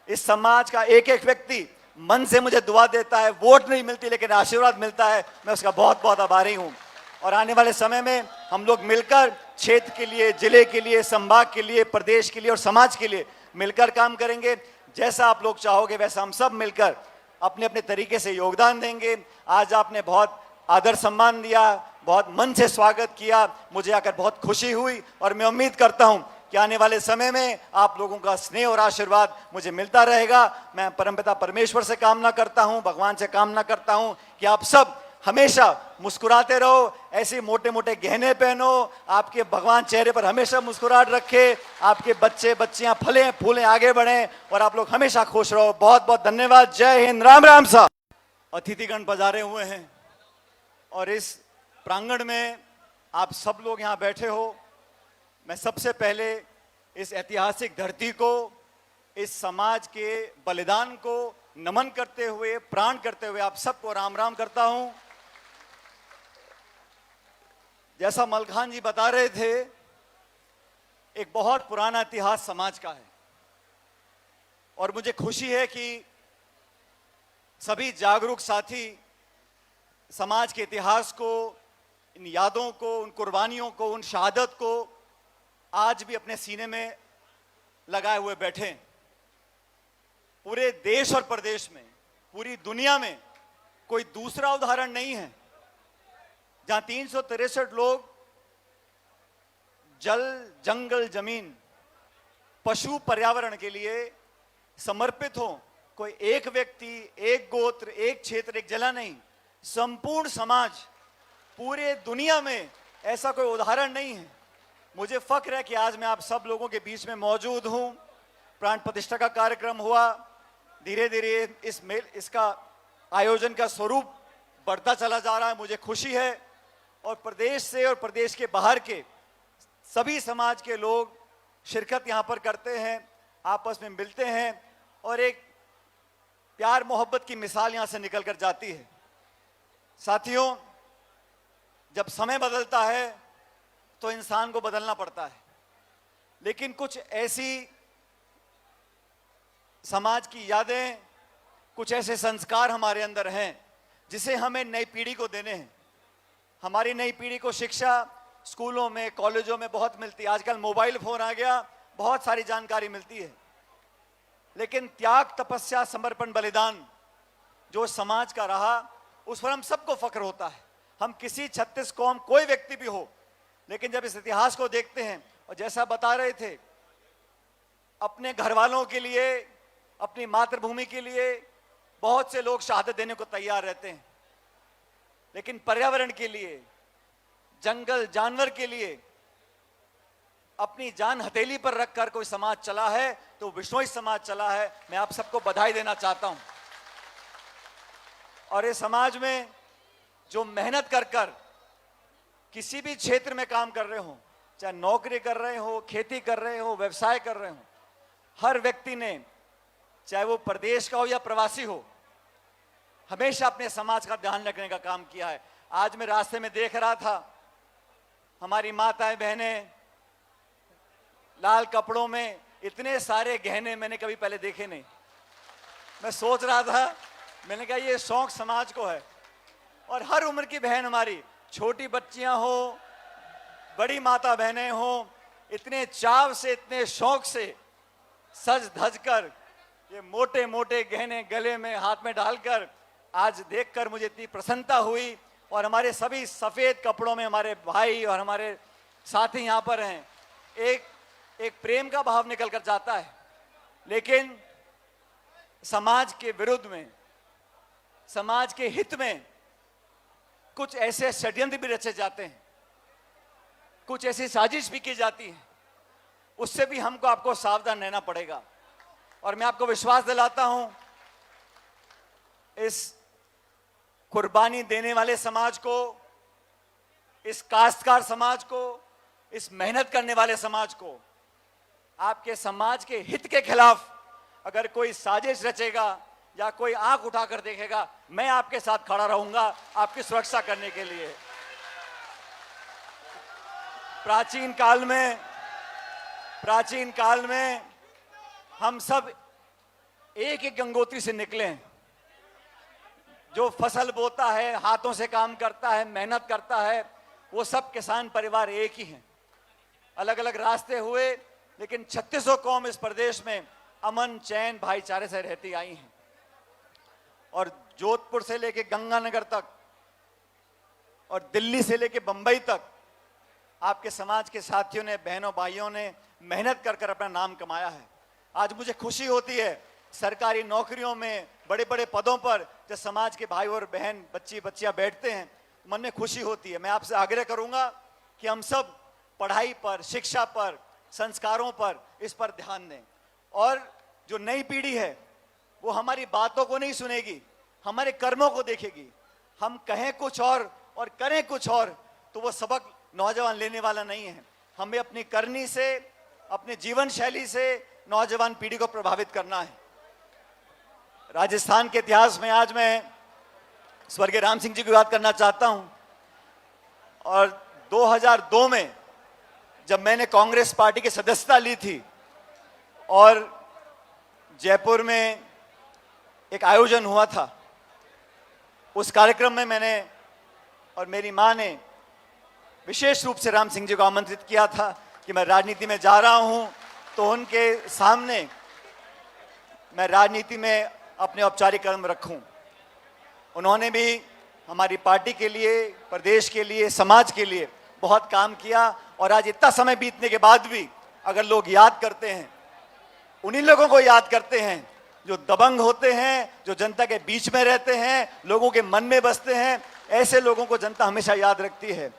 इस समाज का एक एक व्यक्ति मन से मुझे दुआ देता है। वोट नहीं मिलती लेकिन आशीर्वाद मिलता है, मैं उसका बहुत बहुत आभारी हूं। और आने वाले समय में हम लोग मिलकर क्षेत्र के लिए, जिले के लिए, संभाग के लिए, प्रदेश के लिए और समाज के लिए मिलकर काम करेंगे। जैसा आप लोग चाहोगे वैसा हम सब मिलकर अपने अपने तरीके से योगदान देंगे। आज आपने बहुत आदर सम्मान दिया, बहुत मन से स्वागत किया, मुझे आकर बहुत खुशी हुई। और मैं उम्मीद करता हूं कि आने वाले समय में आप लोगों का स्नेह और आशीर्वाद मुझे मिलता रहेगा। मैं परमपिता परमेश्वर से कामना करता हूं, भगवान से कामना करता हूं कि आप सब हमेशा मुस्कुराते रहो, ऐसे मोटे मोटे गहने पहनो, आपके भगवान चेहरे पर हमेशा मुस्कुराहट रखे, आपके बच्चे बच्चियां फले फूलें आगे बढ़ें और आप लोग हमेशा खुश रहो। बहुत बहुत धन्यवाद। जय हिंद, राम राम साहब। अतिथिगण पधारे हुए हैं और इस प्रांगण में आप सब लोग यहाँ बैठे हो। मैं सबसे पहले इस ऐतिहासिक धरती को, इस समाज के बलिदान को नमन करते हुए, प्राण करते हुए आप सबको राम राम करता हूं। जैसा मलखान जी बता रहे थे, एक बहुत पुराना इतिहास समाज का है और मुझे खुशी है कि सभी जागरूक साथी समाज के इतिहास को, इन यादों को, उन कुर्बानियों को, उन शहादत को आज भी अपने सीने में लगाए हुए बैठे। पूरे देश और प्रदेश में, पूरी दुनिया में कोई दूसरा उदाहरण नहीं है जहां 363 लोग जल, जंगल, जमीन, पशु, पर्यावरण के लिए समर्पित हो। कोई एक व्यक्ति, एक गोत्र, एक क्षेत्र, एक जिला नहीं, संपूर्ण समाज, पूरे दुनिया में ऐसा कोई उदाहरण नहीं है। मुझे फक्र है कि आज मैं आप सब लोगों के बीच में मौजूद हूं। प्राण प्रतिष्ठा का कार्यक्रम हुआ, धीरे धीरे इसका आयोजन का स्वरूप बढ़ता चला जा रहा है। मुझे खुशी है और प्रदेश से और प्रदेश के बाहर के सभी समाज के लोग शिरकत यहाँ पर करते हैं, आपस में मिलते हैं और एक प्यार मोहब्बत की मिसाल यहाँ से निकल कर जाती है। साथियों, जब समय बदलता है तो इंसान को बदलना पड़ता है, लेकिन कुछ ऐसी समाज की यादें, कुछ ऐसे संस्कार हमारे अंदर हैं जिसे हमें नई पीढ़ी को देने हैं। हमारी नई पीढ़ी को शिक्षा स्कूलों में, कॉलेजों में बहुत मिलती है। आजकल मोबाइल फोन आ गया, बहुत सारी जानकारी मिलती है, लेकिन त्याग, तपस्या, समर्पण, बलिदान जो समाज का रहा, उस पर हम सबको फख्र होता है। हम किसी 36 कौम, कोई व्यक्ति भी हो, लेकिन जब इस इतिहास को देखते हैं और जैसा बता रहे थे, अपने घर वालों के लिए, अपनी मातृभूमि के लिए बहुत से लोग शहादत देने को तैयार रहते हैं, लेकिन पर्यावरण के लिए, जंगल जानवर के लिए अपनी जान हथेली पर रखकर कोई समाज चला है तो विश्नोई समाज चला है। मैं आप सबको बधाई देना चाहता हूं। और इस समाज में जो मेहनत कर कर किसी भी क्षेत्र में काम कर रहे हो, चाहे नौकरी कर रहे हो, खेती कर रहे हो, व्यवसाय कर रहे हो, हर व्यक्ति ने, चाहे वो प्रदेश का हो या प्रवासी हो, हमेशा अपने समाज का ध्यान रखने का काम किया है। आज मैं रास्ते में देख रहा था, हमारी माताएं बहनें लाल कपड़ों में, इतने सारे गहने मैंने कभी पहले देखे नहीं। मैं सोच रहा था, मैंने कहा ये शौक समाज को है। और हर उम्र की बहन हमारी, छोटी बच्चियां हो, बड़ी माता बहनें हो, इतने चाव से, इतने शौक से सज धज कर ये मोटे मोटे गहने गले में, हाथ में डालकर, आज देखकर मुझे इतनी प्रसन्नता हुई। और हमारे सभी सफेद कपड़ों में हमारे भाई और हमारे साथी यहाँ पर हैं। एक प्रेम का भाव निकल कर जाता है, लेकिन समाज के विरुद्ध में, समाज के हित में कुछ ऐसे षड्यंत्र भी रचे जाते हैं, कुछ ऐसी साजिश भी की जाती है। उससे भी हमको, आपको सावधान रहना पड़ेगा। और मैं आपको विश्वास दिलाता हूं, इस कुर्बानी देने वाले समाज को, इस काश्तकार समाज को, इस मेहनत करने वाले समाज को, आपके समाज के हित के खिलाफ अगर कोई साजिश रचेगा या कोई आंख उठाकर देखेगा, मैं आपके साथ खड़ा रहूंगा आपकी सुरक्षा करने के लिए। प्राचीन काल में हम सब एक एक गंगोत्री से निकले हैं। जो फसल बोता है, हाथों से काम करता है, मेहनत करता है, वो सब किसान परिवार एक ही हैं। अलग अलग रास्ते हुए, लेकिन 3600 कौम इस प्रदेश में अमन, चैन, भाईचारे से रहती आई हैं। और जोधपुर से लेके गंगानगर तक और दिल्ली से लेके बंबई तक आपके समाज के साथियों ने, बहनों भाइयों ने मेहनत कर कर अपना नाम कमाया है। आज मुझे खुशी होती है, सरकारी नौकरियों में, बड़े बड़े पदों पर जब समाज के भाई और बहन, बच्ची बच्चियां बैठते हैं, मन में खुशी होती है। मैं आपसे आग्रह करूंगा कि हम सब पढ़ाई पर, शिक्षा पर, संस्कारों पर, इस पर ध्यान दें। और जो नई पीढ़ी है वो हमारी बातों को नहीं सुनेगी, हमारे कर्मों को देखेगी। हम कहें कुछ और करें कुछ और, तो वो सबक नौजवान लेने वाला नहीं है। हमें अपनी करनी से, अपने जीवन शैली से नौजवान पीढ़ी को प्रभावित करना है। राजस्थान के इतिहास में आज मैं स्वर्गीय राम सिंह जी की बात करना चाहता हूं। और 2002 में जब मैंने कांग्रेस पार्टी की सदस्यता ली थी और जयपुर में एक आयोजन हुआ था, उस कार्यक्रम में मैंने और मेरी मां ने विशेष रूप से राम सिंह जी को आमंत्रित किया था कि मैं राजनीति में जा रहा हूं, तो उनके सामने मैं राजनीति में अपने औपचारिक कदम रखूं। उन्होंने भी हमारी पार्टी के लिए, प्रदेश के लिए, समाज के लिए बहुत काम किया। और आज इतना समय बीतने के बाद भी अगर लोग याद करते हैं, उन्हीं लोगों को याद करते हैं जो दबंग होते हैं, जो जनता के बीच में रहते हैं, लोगों के मन में बसते हैं। ऐसे लोगों को जनता हमेशा याद रखती है।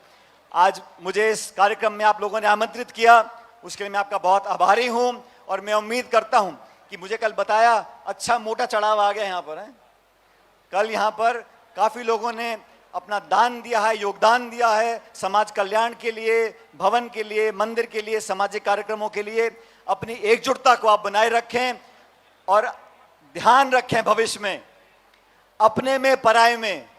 आज मुझे इस कार्यक्रम में आप लोगों ने आमंत्रित किया, उसके लिए मैं आपका बहुत आभारी हूं। और मैं उम्मीद करता हूं कि मुझे कल बताया अच्छा मोटा चढ़ाव आ गया यहाँ पर है। कल यहाँ पर काफी लोगों ने अपना दान दिया है, योगदान दिया है समाज कल्याण के लिए, भवन के लिए, मंदिर के लिए, सामाजिक कार्यक्रमों के लिए। अपनी एकजुटता को आप बनाए रखें और ध्यान रखें भविष्य में अपने में पराये में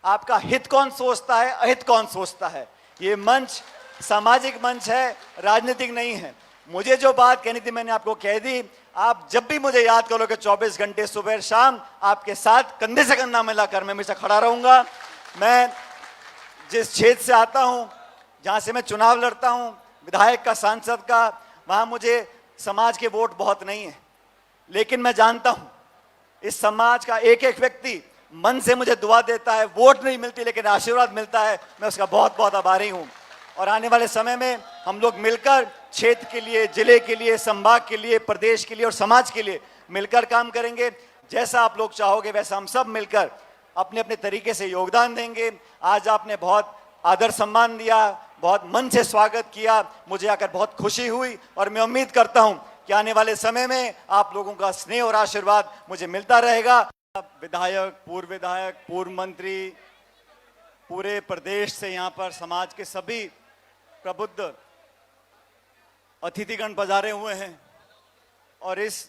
आपका हित कौन सोचता है, अहित कौन सोचता है। ये मंच सामाजिक मंच है, राजनीतिक नहीं है। मुझे जो बात कहनी थी मैंने आपको कह दी। आप जब भी मुझे याद करोगे 24 घंटे सुबह शाम आपके साथ कंधे से कंधा मिलाकर मैं हमेशा खड़ा रहूंगा। मैं जिस क्षेत्र से आता हूं, जहां से मैं चुनाव लड़ता हूं, विधायक का, सांसद का, वहां मुझे समाज के वोट बहुत नहीं है, लेकिन मैं जानता हूं इस समाज का एक एक व्यक्ति मन से मुझे दुआ देता है। वोट नहीं मिलती लेकिन आशीर्वाद मिलता है, मैं उसका बहुत बहुत आभारी हूं। और आने वाले समय में हम लोग मिलकर क्षेत्र के लिए, जिले के लिए, संभाग के लिए, प्रदेश के लिए और समाज के लिए मिलकर काम करेंगे। जैसा आप लोग चाहोगे वैसा हम सब मिलकर अपने अपने तरीके से योगदान देंगे। आज आपने बहुत आदर सम्मान दिया, बहुत मन से स्वागत किया, मुझे आकर बहुत खुशी हुई और मैं उम्मीद करता हूं कि आने वाले समय में आप लोगों का स्नेह और आशीर्वाद मुझे मिलता रहेगा। विधायक, पूर्व मंत्री, पूरे प्रदेश से यहाँ पर समाज के सभी प्रबुद्ध अतिथिगण पधारे हुए हैं और इस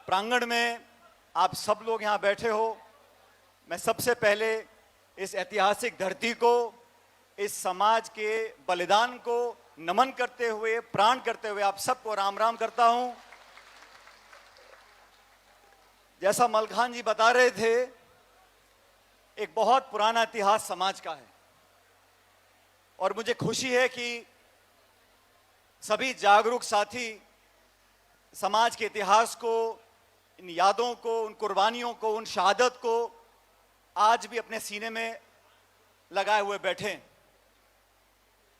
प्रांगण में आप सब लोग यहाँ बैठे हो। मैं सबसे पहले इस ऐतिहासिक धरती को, इस समाज के बलिदान को नमन करते हुए, प्राण करते हुए आप सबको राम राम करता हूं। जैसा मलखान जी बता रहे थे, एक बहुत पुराना इतिहास समाज का है और मुझे खुशी है कि सभी जागरूक साथी समाज के इतिहास को, इन यादों को, उन कुर्बानियों को, उन शहादत को आज भी अपने सीने में लगाए हुए बैठे।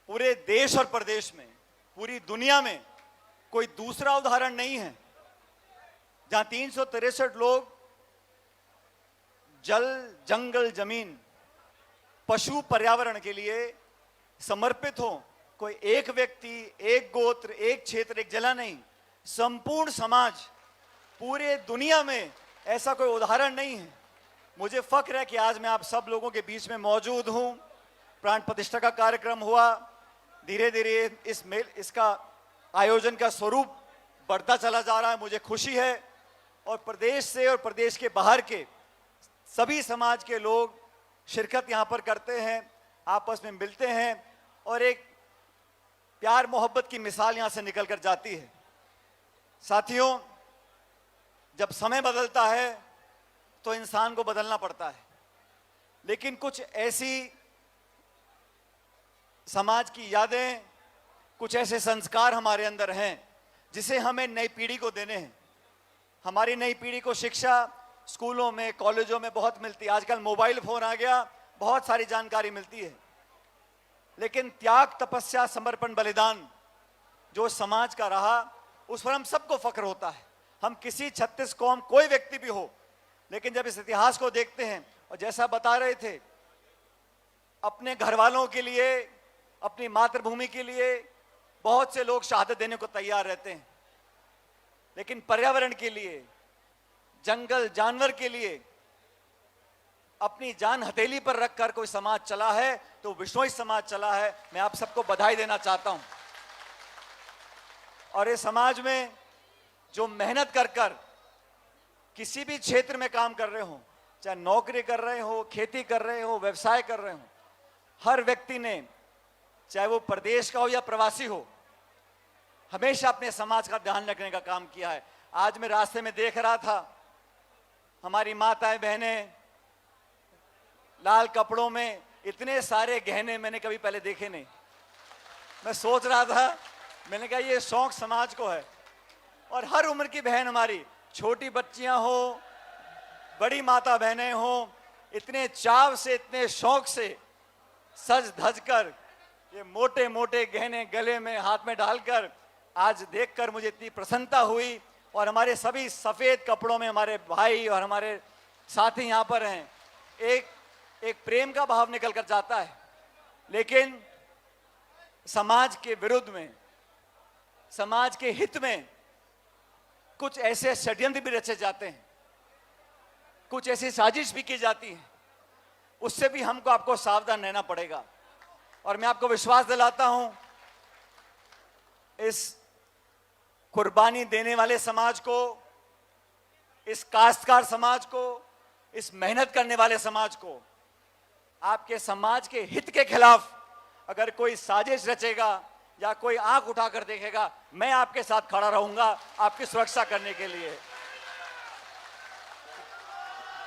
पूरे देश और प्रदेश में, पूरी दुनिया में कोई दूसरा उदाहरण नहीं है जहां 363 लोग जल, जंगल, जमीन, पशु, पर्यावरण के लिए समर्पित हो। कोई एक व्यक्ति, एक गोत्र, एक क्षेत्र, एक जिला नहीं, संपूर्ण समाज, पूरे दुनिया में ऐसा कोई उदाहरण नहीं है। मुझे फख्र है कि आज मैं आप सब लोगों के बीच में मौजूद हूं। प्राण प्रतिष्ठा का कार्यक्रम हुआ, धीरे धीरे इसका आयोजन का स्वरूप बढ़ता चला जा रहा है, मुझे खुशी है। और प्रदेश से और प्रदेश के बाहर के सभी समाज के लोग शिरकत यहाँ पर करते हैं, आपस में मिलते हैं और एक प्यार मोहब्बत की मिसाल यहाँ से निकल कर जाती है। साथियों, जब समय बदलता है तो इंसान को बदलना पड़ता है, लेकिन कुछ ऐसी समाज की यादें, कुछ ऐसे संस्कार हमारे अंदर हैं जिसे हमें नई पीढ़ी को देने हैं। हमारी नई पीढ़ी को शिक्षा स्कूलों में, कॉलेजों में बहुत मिलती है। आजकल मोबाइल फोन आ गया, बहुत सारी जानकारी मिलती है, लेकिन त्याग, तपस्या, समर्पण, बलिदान जो समाज का रहा, उस पर हम सबको फख्र होता है। हम किसी 36 कौम, कोई व्यक्ति भी हो, लेकिन जब इस इतिहास को देखते हैं और जैसा बता रहे थे, अपने घर वालों के लिए, अपनी मातृभूमि के लिए बहुत से लोग शहादत देने को तैयार रहते हैं, लेकिन पर्यावरण के लिए, जंगल, जानवर के लिए अपनी जान हथेली पर रखकर कोई समाज चला है तो विश्नोई समाज चला है। मैं आप सबको बधाई देना चाहता हूं। और इस समाज में जो मेहनत कर कर किसी भी क्षेत्र में काम कर रहे हो, चाहे नौकरी कर रहे हो, खेती कर रहे हो, व्यवसाय कर रहे हो, हर व्यक्ति ने, चाहे वो प्रदेश का हो या प्रवासी हो, हमेशा अपने समाज का ध्यान रखने का काम किया है। आज मैं रास्ते में देख रहा था, हमारी माताएं, बहनें लाल कपड़ों में, इतने सारे गहने मैंने कभी पहले देखे नहीं। मैं सोच रहा था, मैंने कहा ये शौक समाज को है। और हर उम्र की बहन हमारी, छोटी बच्चियां हो, बड़ी माता बहनें हो, इतने चाव से, इतने शौक से सज धज कर ये मोटे मोटे गहने गले में, हाथ में डालकर आज देखकर मुझे इतनी प्रसन्नता हुई। और हमारे सभी सफेद कपड़ों में हमारे भाई और हमारे साथी यहाँ पर हैं। एक प्रेम का भाव निकल कर जाता है, लेकिन समाज के विरुद्ध में, समाज के हित में कुछ ऐसे षड्यंत्र भी रचे जाते हैं, कुछ ऐसी साजिश भी की जाती है, उससे भी हमको आपको सावधान रहना पड़ेगा। और मैं आपको विश्वास दिलाता हूं, इस कुर्बानी देने वाले समाज को, इस काश्तकार समाज को, इस मेहनत करने वाले समाज को, आपके समाज के हित के खिलाफ अगर कोई साजिश रचेगा या कोई आंख उठाकर देखेगा, मैं आपके साथ खड़ा रहूंगा आपकी सुरक्षा करने के लिए।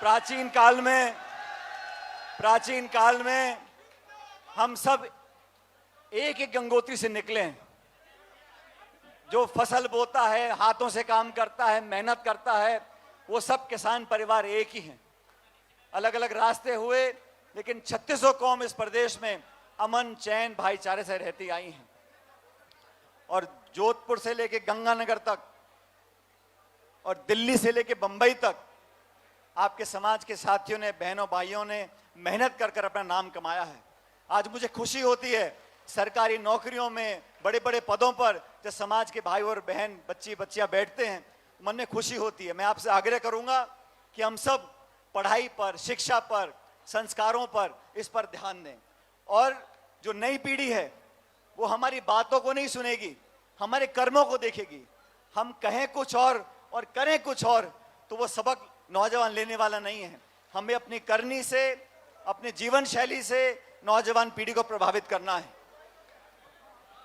प्राचीन काल में हम सब एक एक गंगोत्री से निकले हैं। जो फसल बोता है, हाथों से काम करता है, मेहनत करता है, वो सब किसान परिवार एक ही हैं। अलग अलग रास्ते हुए, लेकिन 3600 कौम इस प्रदेश में अमन चैन भाईचारे से रहती आई हैं। और जोधपुर से लेके गंगानगर तक और दिल्ली से लेके बंबई तक आपके समाज के साथियों ने, बहनों भाइयों ने मेहनत कर कर अपना नाम कमाया है। आज मुझे खुशी होती है, सरकारी नौकरियों में बड़े बड़े पदों पर जब समाज के भाई और बहन, बच्ची बच्चियां बैठते हैं, मन में खुशी होती है। मैं आपसे आग्रह करूंगा कि हम सब पढ़ाई पर, शिक्षा पर, संस्कारों पर, इस पर ध्यान दें। और जो नई पीढ़ी है वो हमारी बातों को नहीं सुनेगी, हमारे कर्मों को देखेगी। हम कहें कुछ और करें कुछ और, तो वो सबक नौजवान लेने वाला नहीं है। हमें अपनी करनी से, अपने जीवन शैली से नौजवान पीढ़ी को प्रभावित करना है।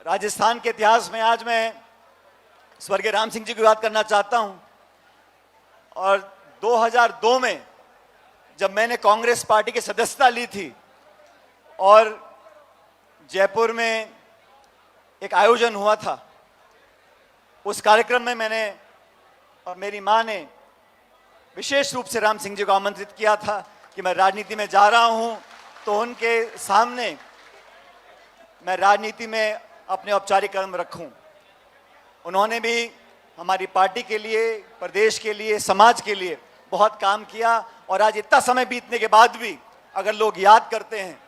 राजस्थान के इतिहास में आज मैं स्वर्गीय राम सिंह जी की बात करना चाहता हूं। और 2002 में जब मैंने कांग्रेस पार्टी की सदस्यता ली थी और जयपुर में एक आयोजन हुआ था, उस कार्यक्रम में मैंने और मेरी मां ने विशेष रूप से राम सिंह जी को आमंत्रित किया था कि मैं राजनीति में जा रहा हूं, तो उनके सामने मैं राजनीति में अपने औपचारिक कदम रखूं। उन्होंने भी हमारी पार्टी के लिए, प्रदेश के लिए, समाज के लिए बहुत काम किया। और आज इतना समय बीतने के बाद भी अगर लोग याद करते हैं,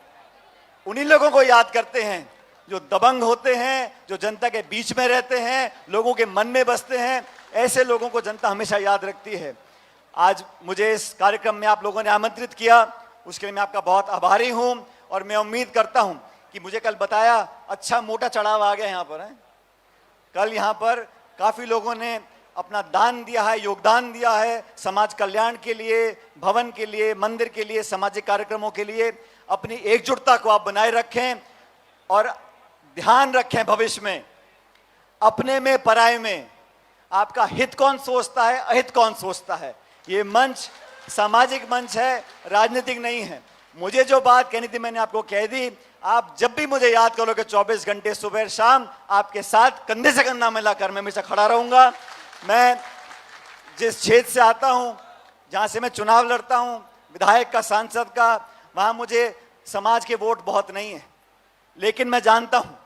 उन्हीं लोगों को याद करते हैं जो दबंग होते हैं, जो जनता के बीच में रहते हैं, लोगों के मन में बसते हैं। ऐसे लोगों को जनता हमेशा याद रखती है। आज मुझे इस कार्यक्रम में आप लोगों ने आमंत्रित किया, उसके लिए मैं आपका बहुत आभारी हूं। और मैं उम्मीद करता हूं कि मुझे कल बताया, अच्छा मोटा चढ़ाव आ गया यहाँ पर है। कल यहाँ पर काफी लोगों ने अपना दान दिया है, योगदान दिया है समाज कल्याण के लिए, भवन के लिए, मंदिर के लिए, सामाजिक कार्यक्रमों के लिए। अपनी एकजुटता को आप बनाए रखें और ध्यान रखें भविष्य में, अपने में पराये में आपका हित कौन सोचता है, अहित कौन सोचता है। ये मंच सामाजिक मंच है, राजनीतिक नहीं है। मुझे जो बात कहनी थी मैंने आपको कह दी। आप जब भी मुझे याद करोगे 24 घंटे सुबह शाम आपके साथ कंधे से कंधा मिलाकर मैं हमेशा खड़ा रहूंगा। मैं जिस क्षेत्र से आता हूं, जहां से मैं चुनाव लड़ता हूं, विधायक का, सांसद का, वहां मुझे समाज के वोट बहुत नहीं है, लेकिन मैं जानता हूं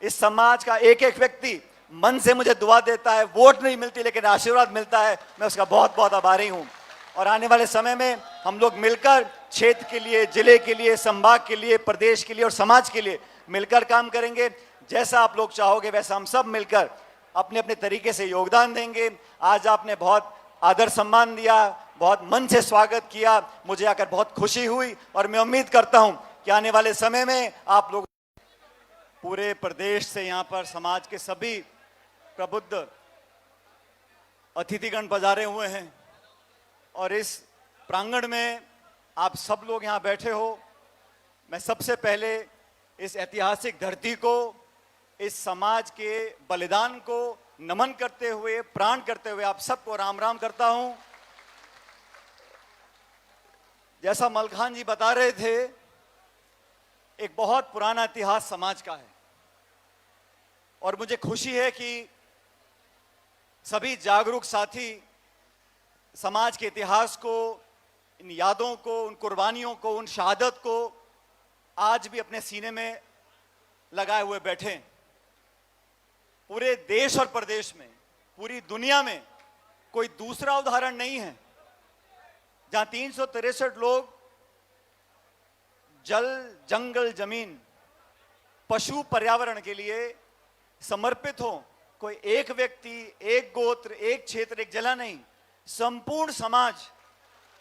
इस समाज का एक एक व्यक्ति मन से मुझे दुआ देता है। वोट नहीं मिलती लेकिन आशीर्वाद मिलता है, मैं उसका बहुत बहुत आभारी हूं। और आने वाले समय में हम लोग मिलकर क्षेत्र के लिए, जिले के लिए, संभाग के लिए, प्रदेश के लिए और समाज के लिए मिलकर काम करेंगे। जैसा आप लोग चाहोगे वैसा हम सब मिलकर अपने अपने तरीके से योगदान देंगे। आज आपने बहुत आदर सम्मान दिया, बहुत मन से स्वागत किया, मुझे आकर बहुत खुशी हुई। और मैं उम्मीद करता हूं कि आने वाले समय में आप लोग पूरे प्रदेश से यहाँ पर समाज के सभी प्रबुद्ध अतिथिगण पधारे हुए हैं और इस प्रांगण में आप सब लोग यहाँ बैठे हो। मैं सबसे पहले इस ऐतिहासिक धरती को, इस समाज के बलिदान को नमन करते हुए, प्राण करते हुए आप सबको राम राम करता हूं। जैसा मलखान जी बता रहे थे, एक बहुत पुराना इतिहास समाज का है और मुझे खुशी है कि सभी जागरूक साथी समाज के इतिहास को, इन यादों को, उन कुर्बानियों को, उन शहादत को आज भी अपने सीने में लगाए हुए बैठे हैं। पूरे देश और प्रदेश में, पूरी दुनिया में कोई दूसरा उदाहरण नहीं है जहां 363 लोग जल, जंगल, जमीन, पशु, पर्यावरण के लिए समर्पित हो, कोई एक व्यक्ति, एक गोत्र, एक क्षेत्र, एक जिला नहीं, संपूर्ण समाज,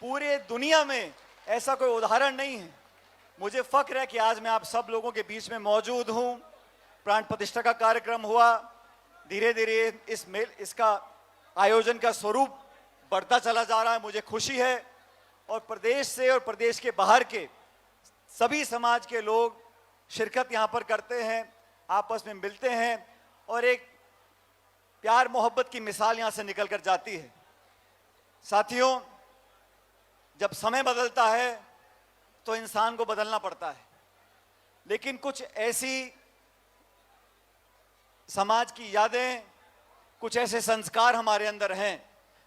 पूरे दुनिया में ऐसा कोई उदाहरण नहीं है। मुझे फख्र है कि आज मैं आप सब लोगों के बीच में मौजूद हूं। प्राण प्रतिष्ठा का कार्यक्रम हुआ, धीरे धीरे इसका आयोजन का स्वरूप बढ़ता चला जा रहा है। मुझे खुशी है और प्रदेश से और प्रदेश के बाहर के सभी समाज के लोग शिरकत यहाँ पर करते हैं, आपस में मिलते हैं और एक प्यार मोहब्बत की मिसाल यहाँ से निकल कर जाती है। साथियों, जब समय बदलता है तो इंसान को बदलना पड़ता है, लेकिन कुछ ऐसी समाज की यादें, कुछ ऐसे संस्कार हमारे अंदर हैं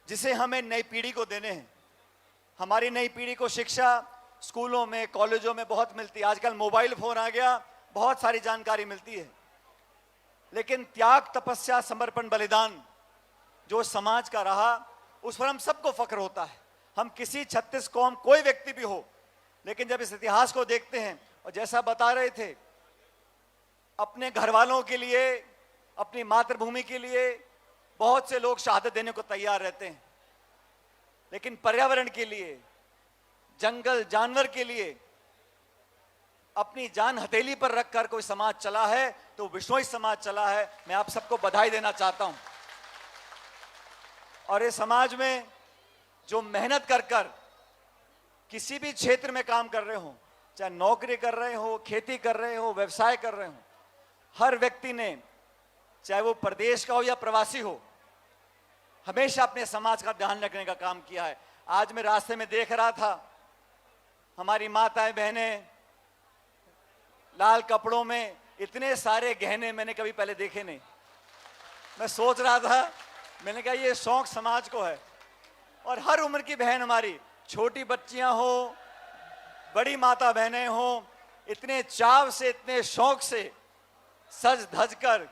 जिसे हमें नई पीढ़ी को देने हैं। हमारी नई पीढ़ी को शिक्षा स्कूलों में, कॉलेजों में बहुत मिलती है। आजकल मोबाइल फोन आ गया, बहुत सारी जानकारी मिलती है, लेकिन त्याग, तपस्या, समर्पण, बलिदान जो समाज का रहा, उस पर हम सबको फख्र होता है। हम किसी 36 कौम, कोई व्यक्ति भी हो, लेकिन जब इस इतिहास को देखते हैं और जैसा बता रहे थे, अपने घर वालों के लिए, अपनी मातृभूमि के लिए बहुत से लोग शहादत देने को तैयार रहते हैं, लेकिन पर्यावरण के लिए, जंगल जानवर के लिए अपनी जान हथेली पर रखकर कोई समाज चला है तो विश्नोई समाज चला है। मैं आप सबको बधाई देना चाहता हूं। और इस समाज में जो मेहनत कर कर किसी भी क्षेत्र में काम कर रहे हो, चाहे नौकरी कर रहे हो, खेती कर रहे हो, व्यवसाय कर रहे हो, हर व्यक्ति ने, चाहे वो प्रदेश का हो या प्रवासी हो, हमेशा अपने समाज का ध्यान रखने का काम किया है। आज मैं रास्ते में देख रहा था, हमारी माताएं बहनें लाल कपड़ों में, इतने सारे गहने मैंने कभी पहले देखे नहीं। मैं सोच रहा था, मैंने कहा ये शौक समाज को है। और हर उम्र की बहन हमारी, छोटी बच्चियां हो, बड़ी माता बहनें हो, इतने चाव से, इतने शौक से सज धज कर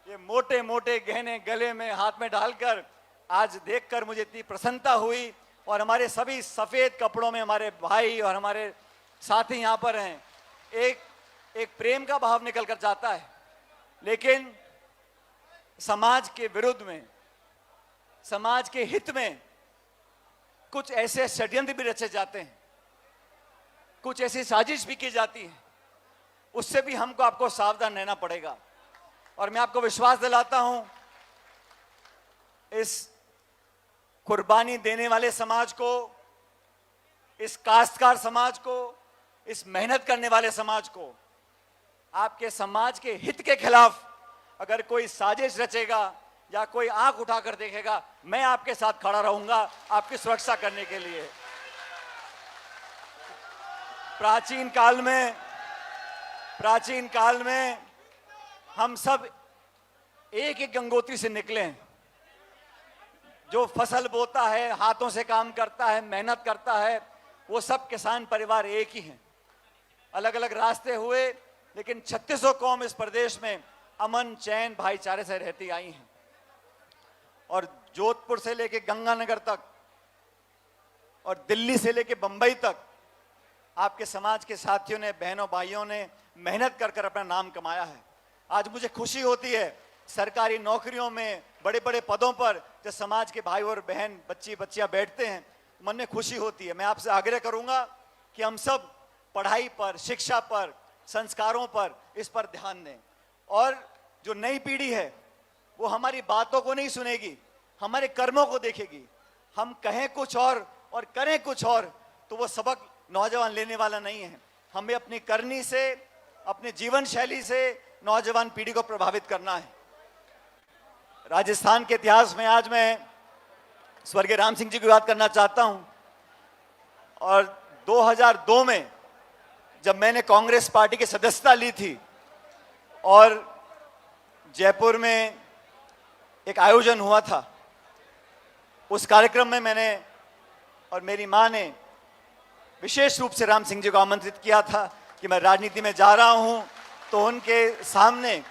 ये मोटे मोटे गहने गले में, हाथ में डालकर आज देखकर मुझे इतनी प्रसन्नता हुई। और हमारे सभी सफेद कपड़ों में हमारे भाई और हमारे साथी यहाँ पर हैं। एक प्रेम का भाव निकल कर जाता है, लेकिन समाज के विरुद्ध में, समाज के हित में कुछ ऐसे षड्यंत्र भी रचे जाते हैं, कुछ ऐसी साजिश भी की जाती है। उससे भी हमको, आपको सावधान रहना पड़ेगा। और मैं आपको विश्वास दिलाता हूं, इस कुर्बानी देने वाले समाज को, इस काश्तकार समाज को, इस मेहनत करने वाले समाज को, आपके समाज के हित के खिलाफ अगर कोई साजिश रचेगा या कोई आंख उठाकर देखेगा, मैं आपके साथ खड़ा रहूंगा आपकी सुरक्षा करने के लिए। प्राचीन काल में हम सब एक एक गंगोत्री से निकले हैं। जो फसल बोता है, हाथों से काम करता है, मेहनत करता है, वो सब किसान परिवार एक ही हैं। अलग अलग रास्ते हुए, लेकिन 3600 कौम इस प्रदेश में अमन, चैन, भाईचारे से रहती आई हैं। और जोधपुर से लेके गंगानगर तक और दिल्ली से लेके बंबई तक आपके समाज के साथियों ने, बहनों भाइयों ने मेहनत कर कर अपना नाम कमाया है। आज मुझे खुशी होती है, सरकारी नौकरियों में, बड़े बड़े पदों पर जब समाज के भाई और बहन, बच्चियां बैठते हैं, मन में खुशी होती है। मैं आपसे आग्रह करूंगा कि हम सब पढ़ाई पर, शिक्षा पर, संस्कारों पर, इस पर ध्यान दें। और जो नई पीढ़ी है वो हमारी बातों को नहीं सुनेगी, हमारे कर्मों को देखेगी। हम कहें कुछ और करें कुछ और, तो वो सबक नौजवान लेने वाला नहीं है। हमें अपनी करनी से, अपने जीवन शैली से नौजवान पीढ़ी को प्रभावित करना है। राजस्थान के इतिहास में आज मैं स्वर्गीय राम सिंह जी की बात करना चाहता हूं। और 2002 में जब मैंने कांग्रेस पार्टी की सदस्यता ली थी और जयपुर में एक आयोजन हुआ था, उस कार्यक्रम में मैंने और मेरी मां ने विशेष रूप से राम सिंह जी को आमंत्रित किया था कि मैं राजनीति में जा रहा हूं, तो उनके सामने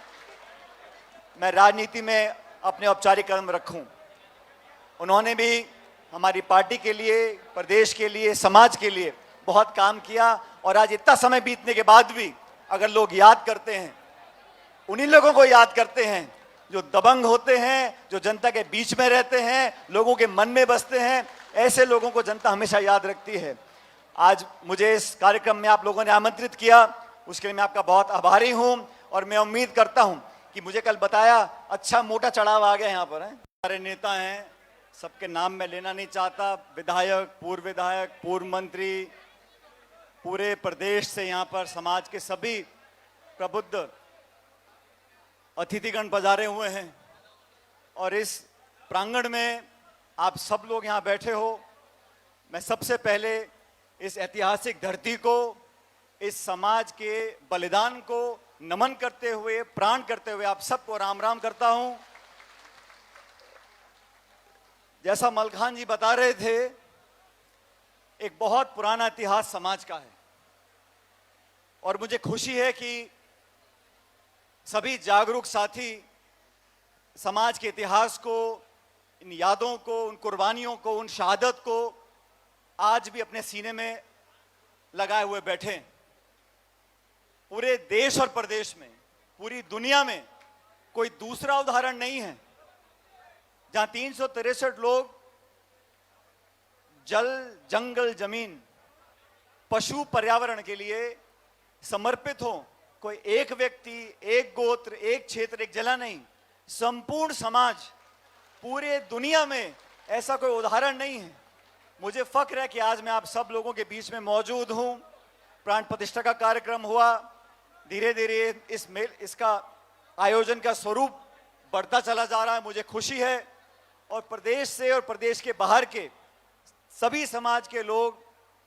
मैं राजनीति में अपने औपचारिक कदम रखूं। उन्होंने भी हमारी पार्टी के लिए, प्रदेश के लिए, समाज के लिए बहुत काम किया। और आज इतना समय बीतने के बाद भी अगर लोग याद करते हैं, उन्हीं लोगों को याद करते हैं जो दबंग होते हैं, जो जनता के बीच में रहते हैं, लोगों के मन में बसते हैं, ऐसे लोगों को जनता हमेशा याद रखती है। आज मुझे इस कार्यक्रम में आप लोगों ने आमंत्रित किया, उसके लिए मैं आपका बहुत आभारी हूं और मैं उम्मीद करता हूं कि मुझे कल बताया अच्छा मोटा चढ़ाव आ गया यहाँ पर है। हमारे नेता हैं, सबके नाम मैं लेना नहीं चाहता, विधायक, पूर्व मंत्री, पूरे प्रदेश से यहाँ पर समाज के सभी प्रबुद्ध अतिथिगण पधारे हुए हैं और इस प्रांगण में आप सब लोग यहाँ बैठे हो। मैं सबसे पहले इस ऐतिहासिक धरती को, इस समाज के बलिदान को नमन करते हुए, प्राण करते हुए आप सबको राम राम करता हूं। जैसा मलखान जी बता रहे थे, एक बहुत पुराना इतिहास समाज का है और मुझे खुशी है कि सभी जागरूक साथी समाज के इतिहास को, इन यादों को, उन कुर्बानियों को, उन शहादत को आज भी अपने सीने में लगाए हुए बैठे। पूरे देश और प्रदेश में, पूरी दुनिया में कोई दूसरा उदाहरण नहीं है जहां 363 लोग जल, जंगल, जमीन, पशु, पर्यावरण के लिए समर्पित हो। कोई एक व्यक्ति, एक गोत्र, एक क्षेत्र, एक जिला नहीं, संपूर्ण समाज, पूरे दुनिया में ऐसा कोई उदाहरण नहीं है। मुझे फख्र है कि आज मैं आप सब लोगों के बीच में मौजूद हूं। प्राण प्रतिष्ठा का कार्यक्रम हुआ, धीरे धीरे इसका आयोजन का स्वरूप बढ़ता चला जा रहा है, मुझे खुशी है। और प्रदेश से और प्रदेश के बाहर के सभी समाज के लोग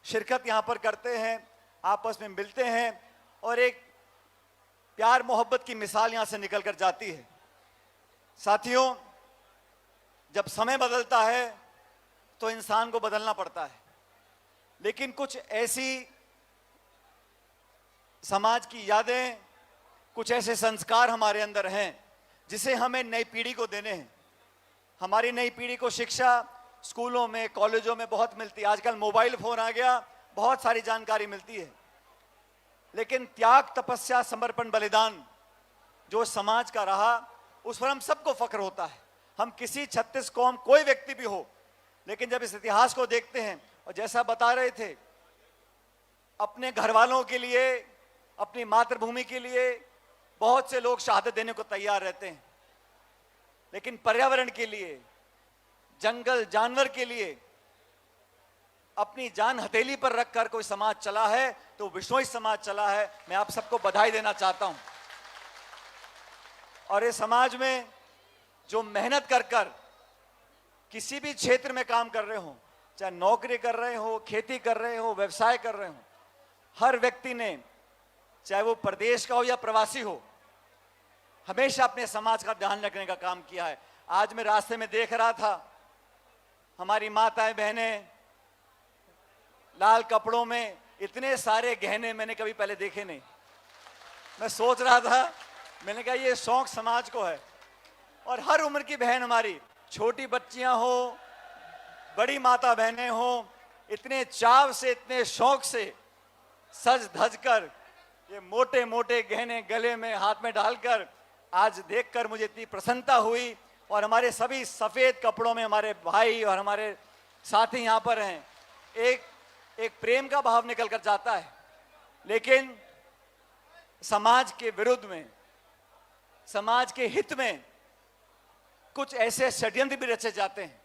शिरकत यहाँ पर करते हैं, आपस में मिलते हैं और एक प्यार मोहब्बत की मिसाल यहाँ से निकल कर जाती है। साथियों, जब समय बदलता है तो इंसान को बदलना पड़ता है, लेकिन कुछ ऐसी समाज की यादें, कुछ ऐसे संस्कार हमारे अंदर हैं जिसे हमें नई पीढ़ी को देने हैं। हमारी नई पीढ़ी को शिक्षा स्कूलों में, कॉलेजों में बहुत मिलती है। आजकल मोबाइल फोन आ गया, बहुत सारी जानकारी मिलती है, लेकिन त्याग, तपस्या, समर्पण, बलिदान जो समाज का रहा, उस पर हम सबको फख्र होता है। हम किसी 36 कौम, कोई व्यक्ति भी हो, लेकिन जब इस इतिहास को देखते हैं और जैसा बता रहे थे, अपने घर वालों के लिए, अपनी मातृभूमि के लिए बहुत से लोग शहादत देने को तैयार रहते हैं, लेकिन पर्यावरण के लिए, जंगल जानवर के लिए अपनी जान हथेली पर रखकर कोई समाज चला है तो विश्नोई समाज चला है। मैं आप सबको बधाई देना चाहता हूं। और इस समाज में जो मेहनत कर कर किसी भी क्षेत्र में काम कर रहे हो, चाहे नौकरी कर रहे हो, खेती कर रहे हो, व्यवसाय कर रहे हो, हर व्यक्ति ने, चाहे वो प्रदेश का हो या प्रवासी हो, हमेशा अपने समाज का ध्यान रखने का काम किया है। आज मैं रास्ते में देख रहा था, हमारी माताएं, बहनें लाल कपड़ों में, इतने सारे गहने मैंने कभी पहले देखे नहीं। मैं सोच रहा था, मैंने कहा ये शौक समाज को है। और हर उम्र की बहन हमारी, छोटी बच्चियां हो, बड़ी माता बहनें हो, इतने चाव से, इतने शौक से सज धज कर ये मोटे मोटे गहने गले में, हाथ में डालकर आज देखकर मुझे इतनी प्रसन्नता हुई। और हमारे सभी सफेद कपड़ों में हमारे भाई और हमारे साथी यहाँ पर हैं। एक प्रेम का भाव निकल कर जाता है, लेकिन समाज के विरुद्ध में, समाज के हित में कुछ ऐसे षड्यंत्र भी रचे जाते हैं,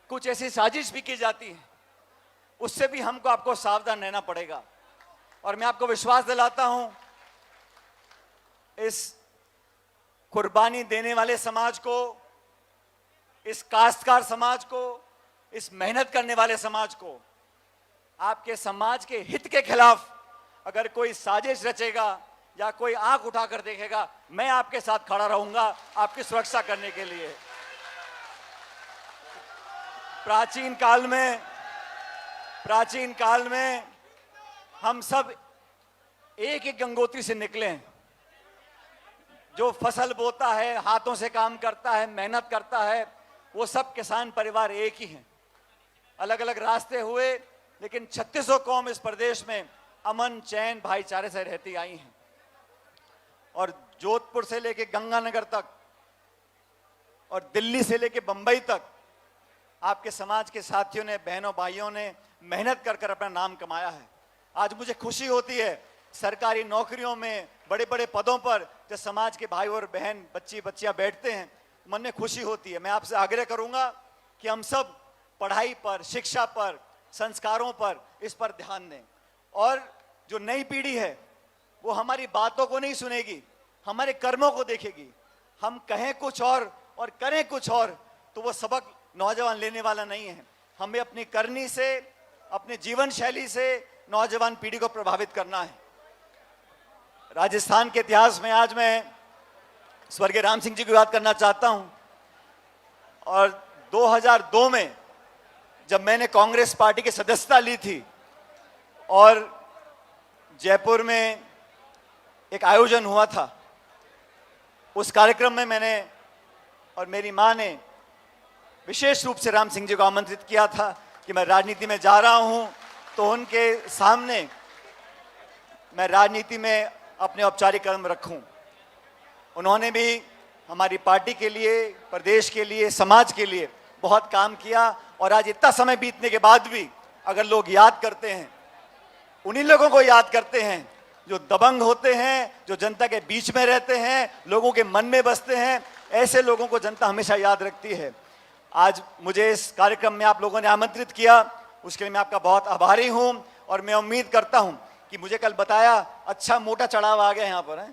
कुछ ऐसी साजिश भी की जाती है, उससे भी हमको, आपको सावधान रहना पड़ेगा। और मैं आपको विश्वास दिलाता हूं, इस कुर्बानी देने वाले समाज को, इस काश्तकार समाज को, इस मेहनत करने वाले समाज को, आपके समाज के हित के खिलाफ अगर कोई साजिश रचेगा या कोई आंख उठाकर देखेगा, मैं आपके साथ खड़ा रहूंगा आपकी सुरक्षा करने के लिए। प्राचीन काल में हम सब एक एक गंगोत्री से निकले हैं। जो फसल बोता है, हाथों से काम करता है, मेहनत करता है, वो सब किसान परिवार एक ही हैं। अलग अलग रास्ते हुए, लेकिन 3600 कौम इस प्रदेश में अमन, चैन, भाईचारे से रहती आई हैं। और जोधपुर से लेकर गंगानगर तक और दिल्ली से लेकर बंबई तक आपके समाज के साथियों ने, बहनों भाइयों ने मेहनत कर कर अपना नाम कमाया है। आज मुझे खुशी होती है सरकारी नौकरियों में, बड़े बड़े पदों पर जब समाज के भाई और बहन, बच्ची बच्चियां बैठते हैं, मन में खुशी होती है। मैं आपसे आग्रह करूंगा कि हम सब पढ़ाई पर, शिक्षा पर, संस्कारों पर, इस पर ध्यान दें। और जो नई पीढ़ी है वो हमारी बातों को नहीं सुनेगी, हमारे कर्मों को देखेगी। हम कहें कुछ और करें कुछ और, तो वो सबक नौजवान लेने वाला नहीं है। हमें अपनी करनी से, अपने जीवन शैली से नौजवान पीढ़ी को प्रभावित करना है। राजस्थान के इतिहास में आज मैं स्वर्गीय राम सिंह जी को याद करना चाहता हूं। और 2002 में जब मैंने कांग्रेस पार्टी की सदस्यता ली थी और जयपुर में एक आयोजन हुआ था, उस कार्यक्रम में मैंने और मेरी मां ने विशेष रूप से राम सिंह जी को आमंत्रित किया था कि मैं राजनीति में जा रहा हूं, तो उनके सामने मैं राजनीति में अपने औपचारिक कदम रखूं। उन्होंने भी हमारी पार्टी के लिए, प्रदेश के लिए, समाज के लिए बहुत काम किया। और आज इतना समय बीतने के बाद भी अगर लोग याद करते हैं, उन्हीं लोगों को याद करते हैं जो दबंग होते हैं, जो जनता के बीच में रहते हैं, लोगों के मन में बसते हैं। ऐसे लोगों को जनता हमेशा याद रखती है। आज मुझे इस कार्यक्रम में आप लोगों ने आमंत्रित किया, उसके लिए मैं आपका बहुत आभारी हूं। और मैं उम्मीद करता हूं कि मुझे कल बताया, अच्छा मोटा चढ़ाव आ गया यहाँ पर है।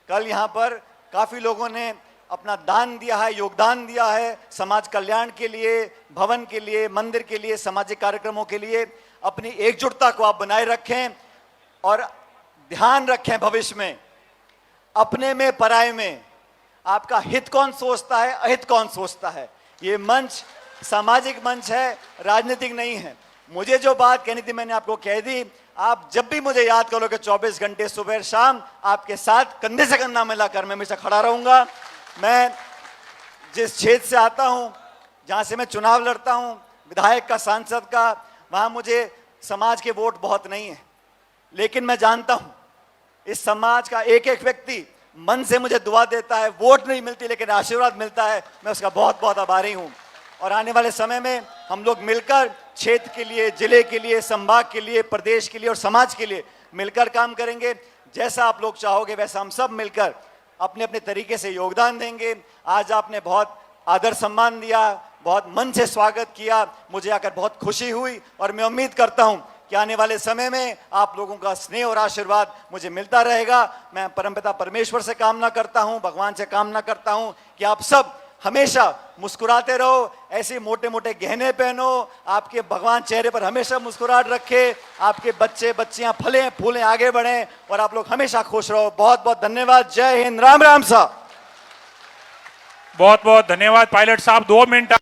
कल यहाँ पर काफी लोगों ने अपना दान दिया है, योगदान दिया है समाज कल्याण के लिए, भवन के लिए, मंदिर के लिए, सामाजिक कार्यक्रमों के लिए। अपनी एकजुटता को आप बनाए रखें और ध्यान रखें भविष्य में, अपने में पराये में आपका हित कौन सोचता है, अहित कौन सोचता है। ये मंच सामाजिक मंच है, राजनीतिक नहीं है। मुझे जो बात कहनी थी मैंने आपको कह दी। आप जब भी मुझे याद करोगे 24 घंटे सुबह शाम आपके साथ कंधे से कंधा मिलाकर मैं हमेशा खड़ा रहूंगा। मैं जिस क्षेत्र से आता हूं, जहां से मैं चुनाव लड़ता हूं, विधायक का, सांसद का, वहां मुझे समाज के वोट बहुत नहीं है, लेकिन मैं जानता हूं इस समाज का एक एक व्यक्ति मन से मुझे दुआ देता है। वोट नहीं मिलती लेकिन आशीर्वाद मिलता है, मैं उसका बहुत बहुत आभारी हूं। और आने वाले समय में हम लोग मिलकर क्षेत्र के लिए, जिले के लिए, संभाग के लिए, प्रदेश के लिए और समाज के लिए मिलकर काम करेंगे। जैसा आप लोग चाहोगे वैसा हम सब मिलकर अपने अपने तरीके से योगदान देंगे। आज आपने बहुत आदर सम्मान दिया, बहुत मन से स्वागत किया, मुझे आकर बहुत खुशी हुई। और मैं उम्मीद करता हूं कि आने वाले समय में आप लोगों का स्नेह और आशीर्वाद मुझे मिलता रहेगा। मैं परमपिता परमेश्वर से कामना करता हूं, भगवान से कामना करता हूं कि आप सब हमेशा मुस्कुराते रहो, ऐसे मोटे मोटे गहने पहनो, आपके भगवान चेहरे पर हमेशा मुस्कुराहट रखे, आपके बच्चे बच्चियां फले फूलें, आगे बढ़ें और आप लोग हमेशा खुश रहो। बहुत बहुत धन्यवाद। जय हिंद। राम राम साहब। बहुत बहुत धन्यवाद पायलट साहब। 2 मिनट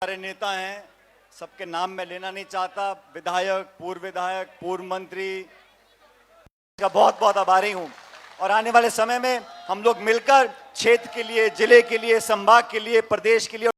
सारे नेता हैं, सबके नाम मैं लेना नहीं चाहता, विधायक, पूर्व मंत्री का बहुत बहुत आभारी हूं। और आने वाले समय में हम लोग मिलकर क्षेत्र के लिए, जिले के लिए, संभाग के लिए, प्रदेश के लिए